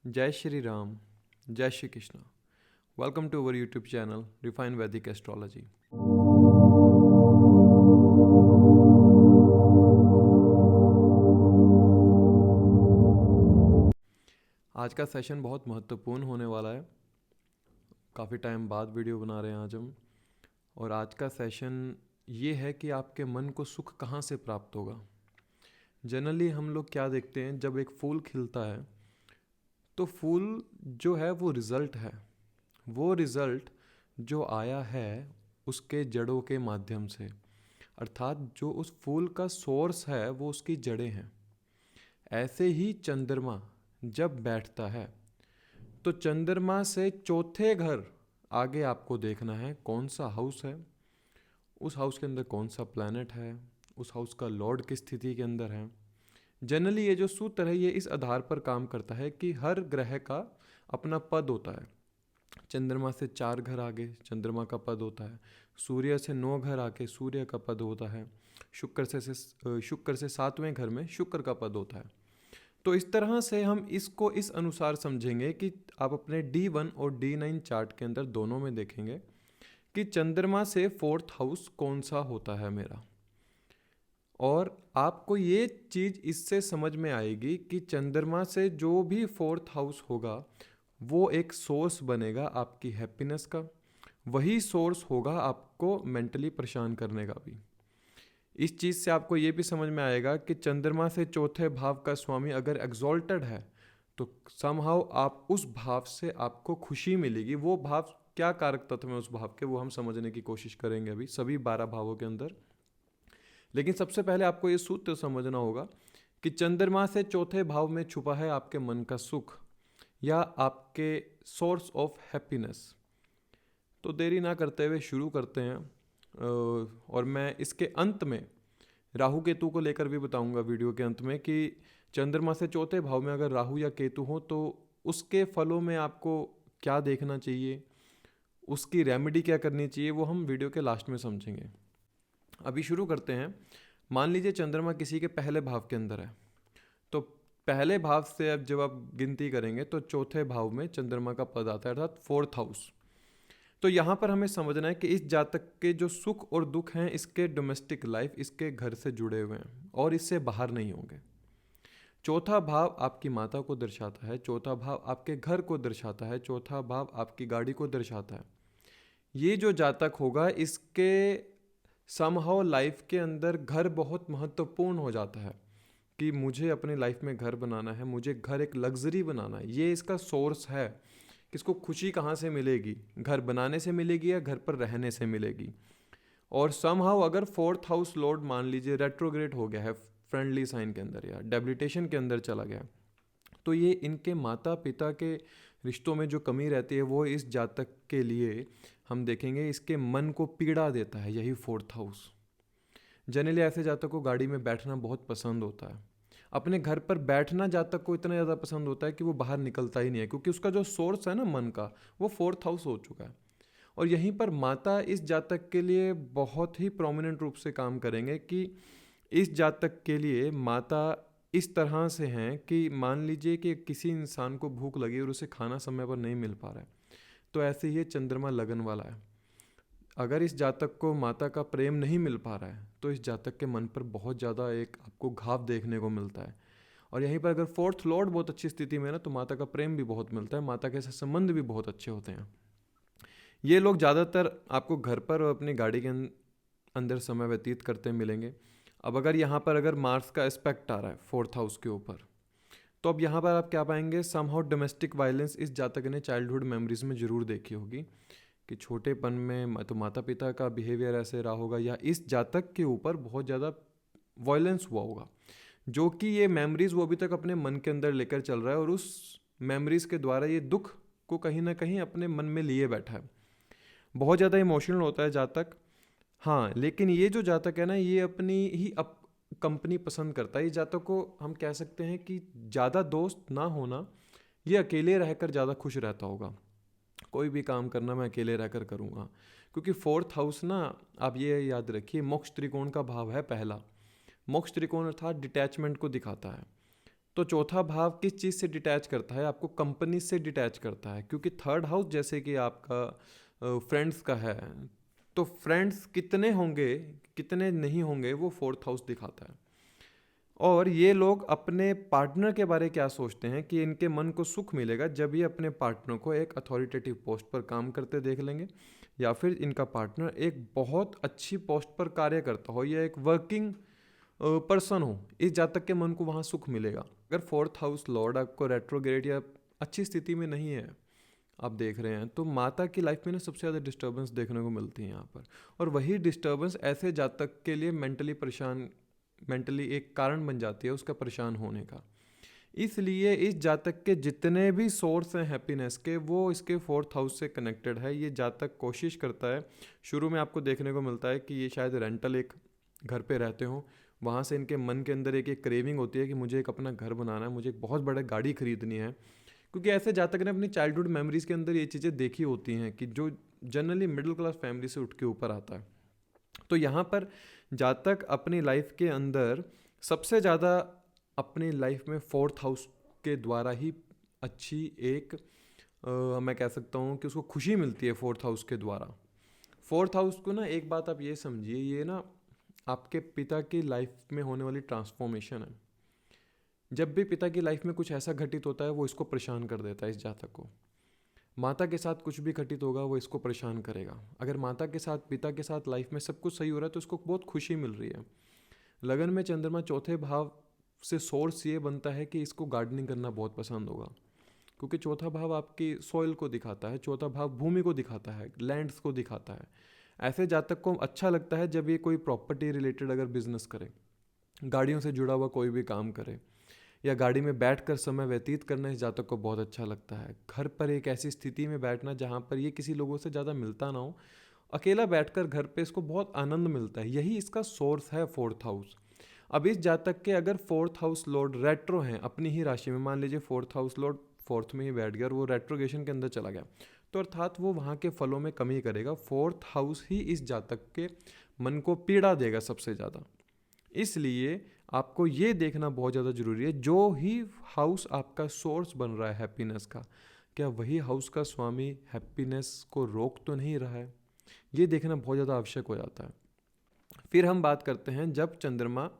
जय श्री राम, जय Shri Krishna. Welcome to our YouTube channel refine Vedic astrology. आज का सेशन बहुत महत्वपूर्ण होने वाला है। काफ़ी टाइम बाद वीडियो बना रहे हैं आज हम। और आज का सेशन ये है कि आपके मन को सुख कहाँ से प्राप्त होगा। जनरली हम लोग क्या देखते हैं, जब एक फूल खिलता है तो फूल जो है वो रिज़ल्ट है। वो रिज़ल्ट जो आया है उसके जड़ों के माध्यम से, अर्थात जो उस फूल का सोर्स है वो उसकी जड़ें हैं। ऐसे ही चंद्रमा जब बैठता है तो चंद्रमा से चौथे घर आगे आपको देखना है कौन सा हाउस है, उस हाउस के अंदर कौन सा प्लैनेट है, उस हाउस का लॉर्ड किस स्थिति के अंदर है। जनरली ये जो सूत्र है ये इस आधार पर काम करता है कि हर ग्रह का अपना पद होता है। चंद्रमा से 4 घर आगे चंद्रमा का पद होता है, सूर्य से 9 घर आगे सूर्य का पद होता है, शुक्र से 7वें घर में शुक्र का पद होता है। तो इस तरह से हम इसको इस अनुसार समझेंगे कि आप अपने D1 और D9 चार्ट के अंदर दोनों में देखेंगे कि चंद्रमा से 4th हाउस कौन सा होता है मेरा। और आपको ये चीज़ इससे समझ में आएगी कि चंद्रमा से जो भी 4th हाउस होगा वो एक सोर्स बनेगा आपकी हैप्पीनेस का, वही सोर्स होगा आपको मेंटली परेशान करने का भी। इस चीज़ से आपको ये भी समझ में आएगा कि चंद्रमा से चौथे भाव का स्वामी अगर एग्जॉल्टेड है तो समहाउ आप उस भाव से आपको खुशी मिलेगी। वो भाव क्या कारक तत्व है उस भाव के, वो हम समझने की कोशिश करेंगे अभी सभी 12 भावों के अंदर। लेकिन सबसे पहले आपको ये सूत्र समझना होगा कि चंद्रमा से चौथे भाव में छुपा है आपके मन का सुख या आपके सोर्स ऑफ हैप्पीनेस। तो देरी ना करते हुए शुरू करते हैं। और मैं इसके अंत में राहु केतु को लेकर भी बताऊंगा वीडियो के अंत में कि चंद्रमा से चौथे भाव में अगर राहु या केतु हो तो उसके फलों में आपको क्या देखना चाहिए, उसकी रेमेडी क्या करनी चाहिए, वो हम वीडियो के लास्ट में समझेंगे। अभी शुरू करते हैं। मान लीजिए चंद्रमा किसी के पहले भाव के अंदर है, तो पहले भाव से अब जब आप गिनती करेंगे तो चौथे भाव में चंद्रमा का पद आता है, अर्थात 4th हाउस। तो यहाँ पर हमें समझना है कि इस जातक के जो सुख और दुख हैं इसके डोमेस्टिक लाइफ इसके घर से जुड़े हुए हैं और इससे बाहर नहीं होंगे। चौथा भाव आपकी माता को दर्शाता है, चौथा भाव आपके घर को दर्शाता है, चौथा भाव आपकी गाड़ी को दर्शाता है। ये जो जातक होगा इसके समहाउ लाइफ के अंदर घर बहुत महत्वपूर्ण हो जाता है कि मुझे अपनी लाइफ में घर बनाना है, मुझे घर एक लग्जरी बनाना है। ये इसका सोर्स है। किसको खुशी कहाँ से मिलेगी, घर बनाने से मिलेगी या घर पर रहने से मिलेगी। और समहाउ अगर 4th हाउस लॉर्ड मान लीजिए रेट्रोग्रेड हो गया है फ्रेंडली साइन के अंदर या डेबिलिटेशन के अंदर चला गया, तो ये इनके माता पिता के रिश्तों में जो कमी रहती है वो इस जातक के लिए हम देखेंगे इसके मन को पीड़ा देता है, यही 4th हाउस। जनरली ऐसे जातक को गाड़ी में बैठना बहुत पसंद होता है, अपने घर पर बैठना जातक को इतना ज़्यादा पसंद होता है कि वो बाहर निकलता ही नहीं है, क्योंकि उसका जो सोर्स है ना मन का वो 4th हाउस हो चुका है। और यहीं पर माता इस जातक के लिए बहुत ही प्रोमिनेंट रूप से काम करेंगे कि इस जातक के लिए माता इस तरह से हैं कि मान लीजिए कि किसी इंसान को भूख लगी और उसे खाना समय पर नहीं मिल पा रहा है, तो ऐसे ही ये चंद्रमा लगन वाला है। अगर इस जातक को माता का प्रेम नहीं मिल पा रहा है तो इस जातक के मन पर बहुत ज़्यादा एक आपको घाव देखने को मिलता है। और यहीं पर अगर 4th लॉर्ड बहुत अच्छी स्थिति में है ना तो माता का प्रेम भी बहुत मिलता है, माता के साथ संबंध भी बहुत अच्छे होते हैं। ये लोग ज़्यादातर आपको घर पर और अपनी गाड़ी के अंदर समय व्यतीत करते मिलेंगे। अब अगर यहाँ पर अगर मार्स का एस्पेक्ट आ रहा है 4th हाउस के ऊपर, तो अब यहाँ पर आप क्या पाएंगे, समहाउ डोमेस्टिक वायलेंस इस जातक ने चाइल्डहुड मेमोरीज में ज़रूर देखी होगी कि छोटेपन में तो माता पिता का बिहेवियर ऐसे रहा होगा या इस जातक के ऊपर बहुत ज़्यादा वायलेंस हुआ होगा, जो कि ये मेमोरीज वो अभी तक अपने मन के अंदर लेकर चल रहा है और उस मेमोरीज के द्वारा ये दुख को कहीं ना कहीं अपने मन में लिए बैठा है। बहुत ज़्यादा इमोशनल होता है जातक। हाँ, लेकिन ये जो जातक है ना ये अपनी ही कंपनी पसंद करता है। ये जातक को हम कह सकते हैं कि ज़्यादा दोस्त ना होना, ये अकेले रहकर ज़्यादा खुश रहता होगा। कोई भी काम करना मैं अकेले रहकर करूँगा, क्योंकि 4th हाउस ना आप ये याद रखिए मोक्ष त्रिकोण का भाव है पहला। मोक्ष त्रिकोण अर्थात डिटैचमेंट को दिखाता है। तो चौथा भाव किस चीज़ से डिटैच करता है? आपको कंपनी से डिटैच करता है, क्योंकि थर्ड हाउस जैसे कि आपका फ्रेंड्स का है, तो फ्रेंड्स कितने होंगे कितने नहीं होंगे वो फोर्थ हाउस दिखाता है। और ये लोग अपने पार्टनर के बारे क्या सोचते हैं कि इनके मन को सुख मिलेगा जब ये अपने पार्टनर को एक अथॉरिटेटिव पोस्ट पर काम करते देख लेंगे, या फिर इनका पार्टनर एक बहुत अच्छी पोस्ट पर कार्य करता हो या एक वर्किंग पर्सन हो, इस जातक के मन को वहाँ सुख मिलेगा। अगर फोर्थ हाउस लॉर्ड आपको रेट्रोग्रेड या अच्छी स्थिति में नहीं है, आप देख रहे हैं, तो माता की लाइफ में ना सबसे ज़्यादा डिस्टर्बेंस देखने को मिलती है यहाँ पर। और वही डिस्टर्बेंस ऐसे जातक के लिए मेंटली एक कारण बन जाती है उसका परेशान होने का। इसलिए इस जातक के जितने भी सोर्स हैं हैप्पीनेस के, वो इसके फोर्थ हाउस से कनेक्टेड है। ये जातक कोशिश करता है, शुरू में आपको देखने को मिलता है कि ये शायद रेंटल एक घर पे रहते हों, वहाँ से इनके मन के अंदर एक क्रेविंग होती है कि मुझे एक अपना घर बनाना है, मुझे एक बहुत बड़ा गाड़ी खरीदनी है, क्योंकि ऐसे जातक ने अपनी चाइल्डहुड मेमोरीज के अंदर ये चीज़ें देखी होती हैं कि जो जनरली मिडिल क्लास फैमिली से उठ के ऊपर आता है। तो यहाँ पर जातक अपनी लाइफ के अंदर सबसे ज़्यादा अपनी लाइफ में फोर्थ हाउस के द्वारा ही अच्छी एक मैं कह सकता हूँ कि उसको खुशी मिलती है फोर्थ हाउस के द्वारा। फोर्थ हाउस को ना, एक बात आप ये समझिए, ये ना आपके पिता की लाइफ में होने वाली ट्रांसफॉर्मेशन है। जब भी पिता की लाइफ में कुछ ऐसा घटित होता है वो इसको परेशान कर देता है इस जातक को। माता के साथ कुछ भी घटित होगा वो इसको परेशान करेगा। अगर माता के साथ पिता के साथ लाइफ में सब कुछ सही हो रहा है तो इसको बहुत खुशी मिल रही है। लगन में चंद्रमा चौथे भाव से सोर्स ये बनता है कि इसको गार्डनिंग करना बहुत पसंद होगा, क्योंकि चौथा भाव आपकी सॉइल को दिखाता है, चौथा भाव भूमि को दिखाता है, लैंड्स को दिखाता है। ऐसे जातक को अच्छा लगता है जब ये कोई प्रॉपर्टी रिलेटेड अगर बिजनेस करे, गाड़ियों से जुड़ा हुआ कोई भी काम करे, या गाड़ी में बैठकर समय व्यतीत करना इस जातक को बहुत अच्छा लगता है। घर पर एक ऐसी स्थिति में बैठना जहाँ पर ये किसी लोगों से ज़्यादा मिलता ना हो, अकेला बैठकर घर पे इसको बहुत आनंद मिलता है। यही इसका सोर्स है फोर्थ हाउस। अब इस जातक के अगर फोर्थ हाउस लॉर्ड रेट्रो हैं अपनी ही राशि में, मान लीजिए फोर्थ हाउस लॉर्ड फोर्थ में ही बैठ गया और वो रेट्रोगेशन के अंदर चला गया, तो अर्थात वो वहाँ के फलों में कमी करेगा। फोर्थ हाउस ही इस जातक के मन को पीड़ा देगा सबसे ज़्यादा। इसलिए आपको ये देखना बहुत ज़्यादा ज़रूरी है, जो ही हाउस आपका सोर्स बन रहा है हैप्पीनेस का, क्या वही हाउस का स्वामी हैप्पीनेस को रोक तो नहीं रहा है? ये देखना बहुत ज़्यादा आवश्यक हो जाता है। फिर हम बात करते हैं, जब चंद्रमा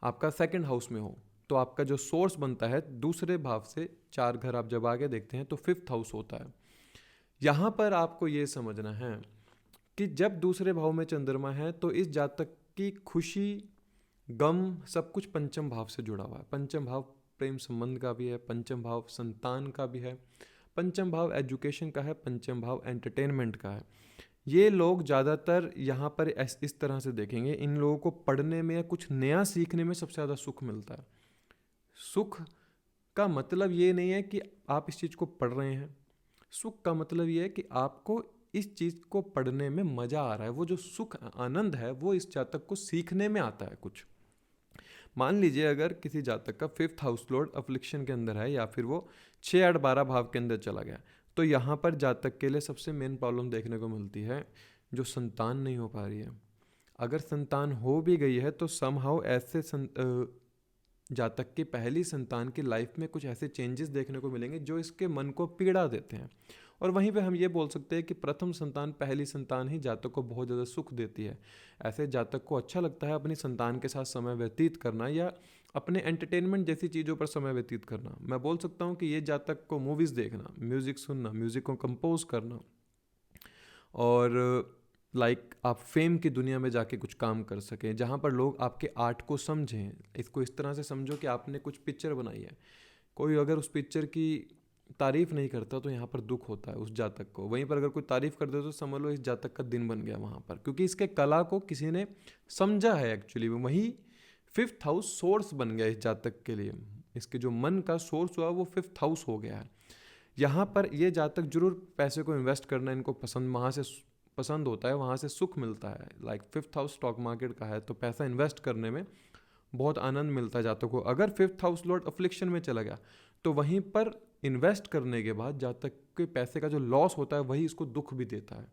आपका सेकंड हाउस में हो तो आपका जो सोर्स बनता है दूसरे भाव से 4 घर आप जब आगे देखते हैं तो फिफ्थ हाउस होता है। यहाँ पर आपको ये समझना है कि जब दूसरे भाव में चंद्रमा है तो इस जातक की खुशी गम सब कुछ पंचम भाव से जुड़ा हुआ है। पंचम भाव प्रेम संबंध का भी है, पंचम भाव संतान का भी है, पंचम भाव एजुकेशन का है, पंचम भाव एंटरटेनमेंट का है। ये लोग ज़्यादातर यहाँ पर इस तरह से देखेंगे, इन लोगों को पढ़ने में या कुछ नया सीखने में सबसे ज़्यादा सुख मिलता है। सुख का मतलब ये नहीं है कि आप इस चीज़ को पढ़ रहे हैं, सुख का मतलब ये है कि आपको इस चीज़ को पढ़ने में मज़ा आ रहा है। वो जो सुख आनंद है वो इस जातक को सीखने में आता है कुछ। मान लीजिए अगर किसी जातक का फिफ्थ हाउस लॉर्ड अफ्लिक्शन के अंदर है या फिर वो 6, 8, 12 भाव के अंदर चला गया, तो यहाँ पर जातक के लिए सबसे मेन प्रॉब्लम देखने को मिलती है जो संतान नहीं हो पा रही है। अगर संतान हो भी गई है तो समहाउ ऐसे जातक की पहली संतान की लाइफ में कुछ ऐसे चेंजेस देखने को मिलेंगे जो इसके मन को पीड़ा देते हैं। और वहीं पे हम ये बोल सकते हैं कि प्रथम संतान, पहली संतान ही जातक को बहुत ज़्यादा सुख देती है। ऐसे जातक को अच्छा लगता है अपनी संतान के साथ समय व्यतीत करना या अपने एंटरटेनमेंट जैसी चीज़ों पर समय व्यतीत करना। मैं बोल सकता हूँ कि ये जातक को मूवीज़ देखना, म्यूज़िक सुनना, म्यूज़िक को कंपोज करना, और आप फेम की दुनिया में जाके कुछ काम कर सकें जहाँ पर लोग आपके आर्ट को समझें। इसको इस तरह से समझो कि आपने कुछ पिक्चर बनाई है, कोई अगर उस पिक्चर की तारीफ़ नहीं करता तो यहाँ पर दुख होता है उस जातक को। वहीं पर अगर कोई तारीफ़ कर दे तो समझ लो इस जातक का दिन बन गया वहाँ पर, क्योंकि इसके कला को किसी ने समझा है एक्चुअली। वही फिफ्थ हाउस सोर्स बन गया इस जातक के लिए, इसके जो मन का सोर्स हुआ वो फिफ्थ हाउस हो गया है। यहाँ पर ये जातक जरूर पैसे को इन्वेस्ट करना इनको वहाँ से पसंद होता है, वहाँ से सुख मिलता है। फिफ्थ हाउस स्टॉक मार्केट का है तो पैसा इन्वेस्ट करने में बहुत आनंद मिलता है जातक को। अगर फिफ्थ हाउस लॉर्ड अफ्लिक्शन में चला गया तो वहीं पर इन्वेस्ट करने के बाद जातक के पैसे का जो लॉस होता है वही इसको दुख भी देता है।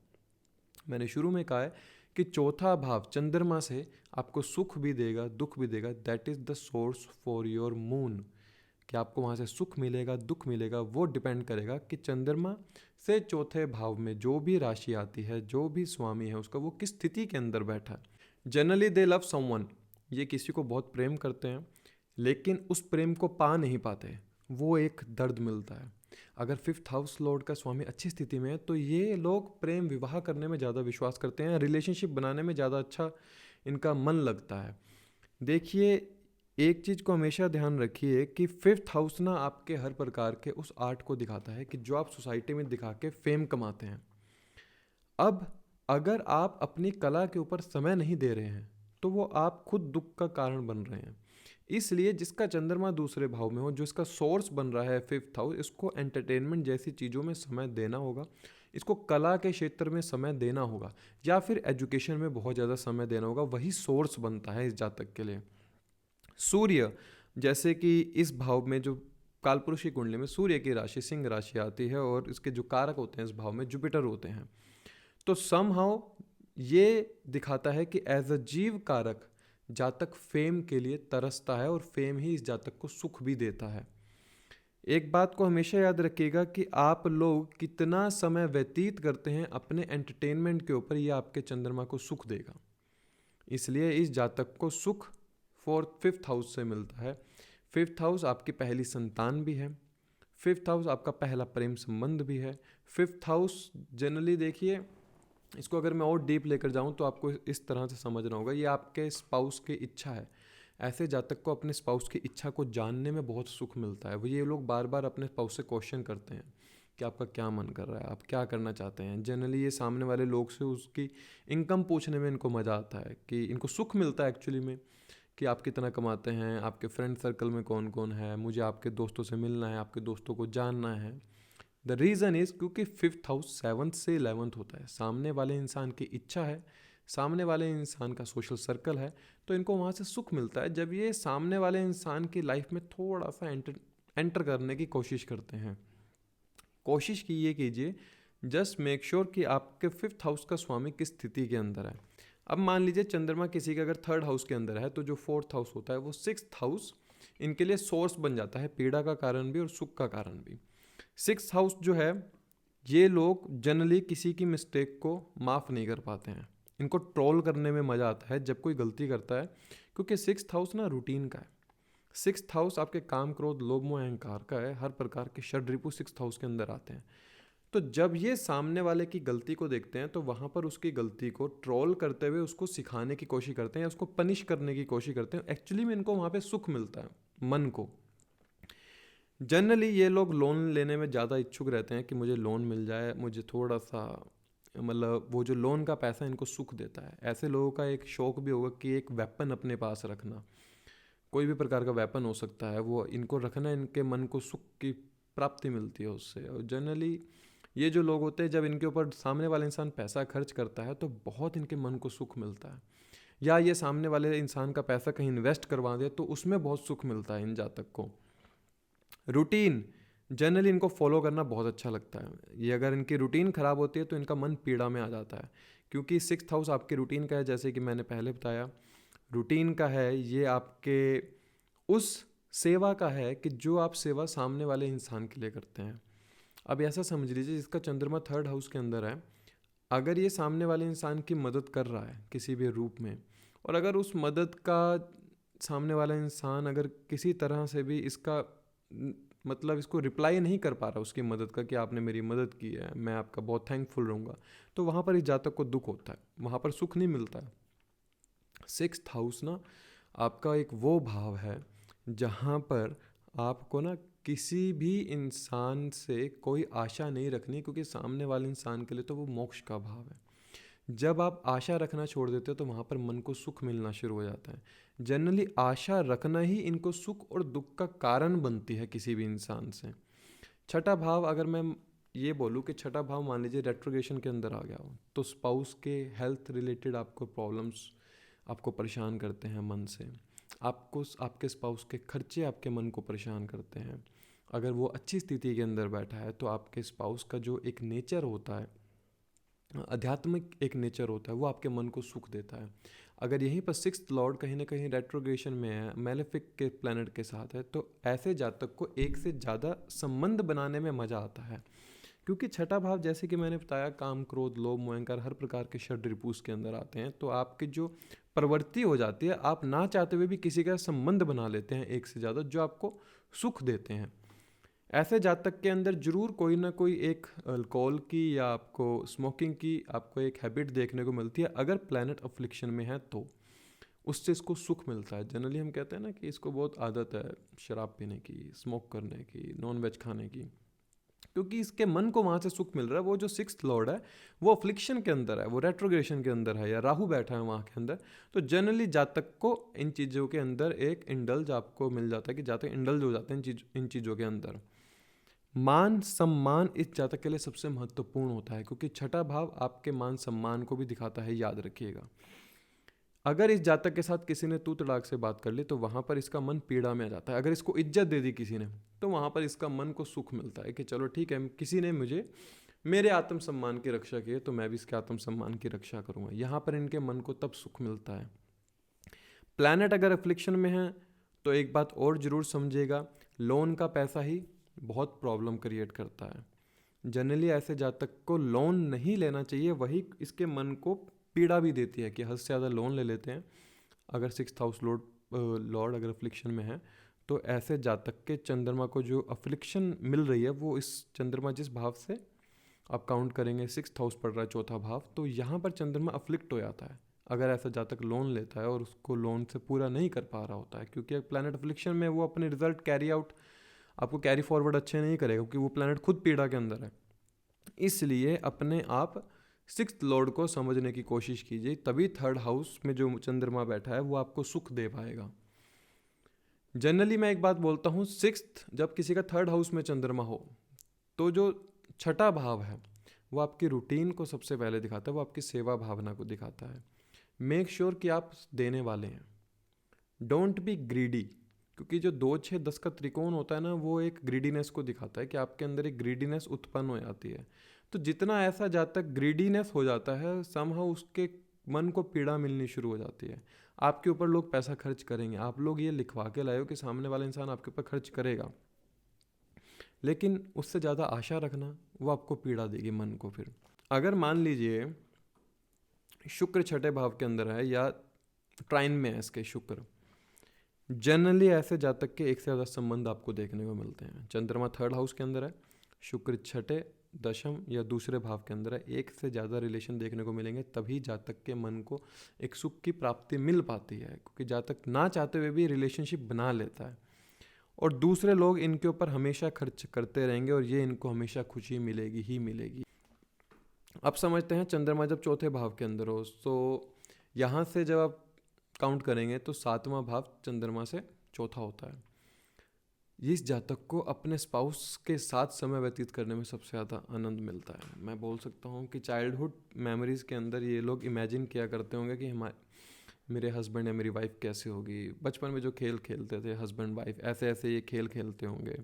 मैंने शुरू में कहा है कि चौथा भाव चंद्रमा से आपको सुख भी देगा दुख भी देगा। That is the source for your moon. कि आपको वहाँ से सुख मिलेगा दुख मिलेगा, वो डिपेंड करेगा कि चंद्रमा से चौथे भाव में जो भी राशि आती है, जो भी स्वामी है उसका, वो किस स्थिति के अंदर बैठा है। जनरली दे लव समवन, ये किसी को बहुत प्रेम करते हैं लेकिन उस प्रेम को पा नहीं पाते, वो एक दर्द मिलता है। अगर फिफ्थ हाउस लॉर्ड का स्वामी अच्छी स्थिति में है तो ये लोग प्रेम विवाह करने में ज़्यादा विश्वास करते हैं, रिलेशनशिप बनाने में ज़्यादा अच्छा इनका मन लगता है। देखिए, एक चीज़ को हमेशा ध्यान रखिए कि फिफ्थ हाउस ना आपके हर प्रकार के उस आर्ट को दिखाता है कि जो आप सोसाइटी में दिखा के फेम कमाते हैं। अब अगर आप अपनी कला के ऊपर समय नहीं दे रहे हैं तो वो आप खुद दुख का कारण बन रहे हैं। इसलिए जिसका चंद्रमा दूसरे भाव में हो, जो इसका सोर्स बन रहा है फिफ्थ हाउस, इसको एंटरटेनमेंट जैसी चीज़ों में समय देना होगा, इसको कला के क्षेत्र में समय देना होगा, या फिर एजुकेशन में बहुत ज़्यादा समय देना होगा। वही सोर्स बनता है इस जातक के लिए। सूर्य, जैसे कि इस भाव में जो कालपुरुष की कुंडली में सूर्य की राशि सिंह राशि आती है और इसके जो कारक होते हैं इस भाव में जुपिटर होते हैं, तो समहाउ ये दिखाता है कि एज अ जीव कारक जातक फेम के लिए तरसता है और फेम ही इस जातक को सुख भी देता है। एक बात को हमेशा याद रखिएगा कि आप लोग कितना समय व्यतीत करते हैं अपने एंटरटेनमेंट के ऊपर, यह आपके चंद्रमा को सुख देगा। इसलिए इस जातक को सुख फिफ्थ हाउस से मिलता है। फिफ्थ हाउस आपकी पहली संतान भी है, फिफ्थ हाउस आपका पहला प्रेम संबंध भी है। फिफ्थ हाउस जनरली देखिए, इसको अगर मैं और डीप लेकर जाऊं तो आपको इस तरह से समझना होगा, ये आपके स्पाउस की इच्छा है। ऐसे जातक को अपने स्पाउस की इच्छा को जानने में बहुत सुख मिलता है। वो ये लोग बार बार अपने स्पाउस से क्वेश्चन करते हैं कि आपका क्या मन कर रहा है, आप क्या करना चाहते हैं। जनरली ये सामने वाले लोग से उसकी इनकम पूछने में इनको मज़ा आता है, कि इनको सुख मिलता है एक्चुअली में, कि आप कितना कमाते हैं, आपके फ्रेंड सर्कल में कौन कौन है, मुझे आपके दोस्तों से मिलना है, आपके दोस्तों को जानना है। द रीज़न इज़ क्योंकि फिफ्थ हाउस 7th से 11th होता है, सामने वाले इंसान की इच्छा है, सामने वाले इंसान का सोशल सर्कल है, तो इनको वहाँ से सुख मिलता है जब ये सामने वाले इंसान की लाइफ में थोड़ा सा एंटर करने की कोशिश करते हैं। कोशिश की ये कीजिए, जस्ट मेक श्योर कि आपके फिफ्थ हाउस का स्वामी किस स्थिति के अंदर है। अब मान लीजिए चंद्रमा किसी का अगर थर्ड हाउस के अंदर है तो जो फोर्थ हाउस होता है वो सिक्स्थ हाउस इनके लिए सोर्स बन जाता है, पीड़ा का कारण भी और सुख का कारण भी। सिक्स्थ हाउस जो है, ये लोग जनरली किसी की मिस्टेक को माफ़ नहीं कर पाते हैं, इनको ट्रोल करने में मज़ा आता है जब कोई गलती करता है, क्योंकि सिक्स्थ हाउस ना रूटीन का है। सिक्स्थ हाउस आपके काम क्रोध लोभ मोह अहंकार का है, हर प्रकार के षड्रिपु सिक्स्थ हाउस के अंदर आते हैं। तो जब ये सामने वाले की गलती को देखते हैं तो वहाँ पर उसकी गलती को ट्रोल करते हुए उसको सिखाने की कोशिश करते हैं या उसको पनिश करने की कोशिश करते हैं। एक्चुअली में इनको वहाँ पे सुख मिलता है मन को। जनरली ये लोग लोन लेने में ज़्यादा इच्छुक रहते हैं कि मुझे लोन मिल जाए, मुझे थोड़ा सा मतलब वो जो लोन का पैसा इनको सुख देता है। ऐसे लोगों का एक शौक भी होगा कि एक वेपन अपने पास रखना, कोई भी प्रकार का वेपन हो सकता है, वो इनको रखना, इनके मन को सुख की प्राप्ति मिलती है उससे। और जनरली ये जो लोग होते हैं, जब इनके ऊपर सामने वाला इंसान पैसा खर्च करता है तो बहुत इनके मन को सुख मिलता है, या ये सामने वाले इंसान का पैसा कहीं इन्वेस्ट करवा दे तो उसमें बहुत सुख मिलता है इन जातक को। रूटीन जनरली इनको फॉलो करना बहुत अच्छा लगता है। ये अगर इनकी रूटीन ख़राब होती है तो इनका मन पीड़ा में आ जाता है, क्योंकि सिक्स्थ हाउस आपके रूटीन का है, जैसे कि मैंने पहले बताया रूटीन का है। ये आपके उस सेवा का है कि जो आप सेवा सामने वाले इंसान के लिए करते हैं। अब ऐसा समझ लीजिए, जिसका चंद्रमा थर्ड हाउस के अंदर है, अगर ये सामने वाले इंसान की मदद कर रहा है किसी भी रूप में, और अगर उस मदद का सामने वाला इंसान अगर किसी तरह से भी इसका मतलब इसको रिप्लाई नहीं कर पा रहा उसकी मदद का, कि आपने मेरी मदद की है, मैं आपका बहुत थैंकफुल रहूँगा, तो वहाँ पर इस जातक को दुख होता है, वहाँ पर सुख नहीं मिलता है। सिक्स्थ हाउस ना आपका एक वो भाव है जहाँ पर आपको ना किसी भी इंसान से कोई आशा नहीं रखनी, क्योंकि सामने वाले इंसान के लिए तो वो मोक्ष का भाव है। जब आप आशा रखना छोड़ देते हो तो वहाँ पर मन को सुख मिलना शुरू हो जाता है। जनरली आशा रखना ही इनको सुख और दुख का कारण बनती है किसी भी इंसान से। छठा भाव, अगर मैं ये बोलूँ कि छठा भाव मान लीजिए रेट्रोग्रेशन के अंदर आ गया हो, तो स्पाउस के हेल्थ रिलेटेड आपको प्रॉब्लम्स आपको परेशान करते हैं मन से, आपको आपके स्पाउस के खर्चे आपके मन को परेशान करते हैं। अगर वो अच्छी स्थिति के अंदर बैठा है तो आपके स्पाउस का जो एक नेचर होता है, आध्यात्मिक एक नेचर होता है, वो आपके मन को सुख देता है। अगर यहीं पर सिक्स्थ लॉर्ड कहीं ना कहीं रेट्रोग्रेशन में है, मेलेफिक के प्लैनेट के साथ है, तो ऐसे जातक को एक से ज़्यादा संबंध बनाने में मज़ा आता है। क्योंकि छठा भाव, जैसे कि मैंने बताया, काम, क्रोध, लोभ, मोह, अहंकार हर प्रकार के षड रिपु उसके अंदर आते हैं। तो आपकी जो प्रवृत्ति हो जाती है, आप ना चाहते हुए भी किसी का संबंध बना लेते हैं एक से ज़्यादा, जो आपको सुख देते हैं। ऐसे जातक के अंदर जरूर कोई ना कोई एक अल्कोहल की या आपको स्मोकिंग की आपको एक हैबिट देखने को मिलती है। अगर प्लैनेट अफ्लिक्शन में है तो उससे इसको सुख मिलता है। जनरली हम कहते हैं ना कि इसको बहुत आदत है शराब पीने की, स्मोक करने की, नॉन वेज खाने की, क्योंकि इसके मन को वहाँ से सुख मिल रहा है। वो जो सिक्स्थ लॉर्ड है वो अफ्लिक्शन के अंदर है, वो रेट्रोग्रेशन के अंदर है, या राहु बैठा है वहाँ के अंदर। तो जनरली जातक को इन चीज़ों के अंदर एक इंडल्ज आपको मिल जाता है कि जातक इंडल्ज हो जाते हैं इन चीज़ों के अंदर। मान सम्मान इस जातक के लिए सबसे महत्वपूर्ण होता है, क्योंकि छठा भाव आपके मान सम्मान को भी दिखाता है, याद रखिएगा। अगर इस जातक के साथ किसी ने तू तड़ाक से बात कर ली तो वहाँ पर इसका मन पीड़ा में आ जाता है। अगर इसको इज्जत दे दी किसी ने तो वहाँ पर इसका मन को सुख मिलता है कि चलो ठीक है, किसी ने मुझे मेरे आत्मसम्मान की रक्षा की है तो मैं भी इसके आत्मसम्मान की रक्षा करूँगा। यहाँ पर इनके मन को तब सुख मिलता है। प्लैनेट अगर अफ्लिक्शन में है तो एक बात और ज़रूर समझिएगा, लोन का पैसा ही बहुत प्रॉब्लम क्रिएट करता है। जनरली ऐसे जातक को लोन नहीं लेना चाहिए, वही इसके मन को पीड़ा भी देती है कि हद से ज़्यादा लोन ले लेते हैं। अगर सिक्स्थ हाउस लॉर्ड अगर अफ्लिक्शन में है तो ऐसे जातक के चंद्रमा को जो अफ्लिक्शन मिल रही है वो इस चंद्रमा जिस भाव से आप काउंट करेंगे, सिक्स्थ हाउस पड़ रहा है, चौथा भाव, तो यहाँ पर चंद्रमा अफ्लिक्ट हो जाता है अगर ऐसा जातक लोन लेता है और उसको लोन से पूरा नहीं कर पा रहा होता है। क्योंकि प्लैनेट अफ्लिक्शन में वो अपने रिजल्ट कैरी आउट, आपको कैरी फॉरवर्ड अच्छे नहीं करेगा, क्योंकि वो प्लैनेट खुद पीड़ा के अंदर है। इसलिए अपने आप सिक्स्थ लॉर्ड को समझने की कोशिश कीजिए, तभी थर्ड हाउस में जो चंद्रमा बैठा है वो आपको सुख दे पाएगा। जनरली मैं एक बात बोलता हूँ, सिक्स्थ जब किसी का थर्ड हाउस में चंद्रमा हो तो जो छठा भाव है वो आपकी रूटीन को सबसे पहले दिखाता है, वो आपकी सेवा भावना को दिखाता है। मेक श्योर कि आप देने वाले हैं, डोंट बी ग्रीडी, क्योंकि जो 2, 6, 10 का त्रिकोण होता है ना वो एक ग्रीडीनेस को दिखाता है कि आपके अंदर एक ग्रीडीनेस उत्पन्न हो जाती है। तो जितना ऐसा जातक ग्रीडीनेस हो जाता है, समहाउ उसके मन को पीड़ा मिलनी शुरू हो जाती है। आपके ऊपर लोग पैसा खर्च करेंगे, आप लोग ये लिखवा के लाए हो कि सामने वाला इंसान आपके ऊपर खर्च करेगा, लेकिन उससे ज़्यादा आशा रखना वो आपको पीड़ा देगी मन को। फिर अगर मान लीजिए शुक्र छठे भाव के अंदर है या ट्राइन में है इसके शुक्र, जनरली ऐसे जातक के एक से ज़्यादा संबंध आपको देखने को मिलते हैं। चंद्रमा थर्ड हाउस के अंदर है, शुक्र छठे, दशम या दूसरे भाव के अंदर है, एक से ज़्यादा रिलेशन देखने को मिलेंगे, तभी जातक के मन को एक सुख की प्राप्ति मिल पाती है। क्योंकि जातक ना चाहते हुए भी रिलेशनशिप बना लेता है और दूसरे लोग इनके ऊपर हमेशा खर्च करते रहेंगे और ये इनको हमेशा खुशी मिलेगी ही मिलेगी। अब समझते हैं चंद्रमा जब चौथे भाव के अंदर हो तो यहाँ से जब आप काउंट करेंगे तो 7वां भाव चंद्रमा से चौथा होता है। इस जातक को अपने स्पाउस के साथ समय व्यतीत करने में सबसे ज़्यादा आनंद मिलता है। मैं बोल सकता हूँ कि चाइल्डहुड मेमोरीज़ के अंदर ये लोग इमेजिन किया करते होंगे कि मेरे हस्बैंड या मेरी वाइफ कैसे होगी। बचपन में जो खेल खेलते थे हस्बैंड वाइफ, ऐसे ऐसे ये खेल खेलते होंगे।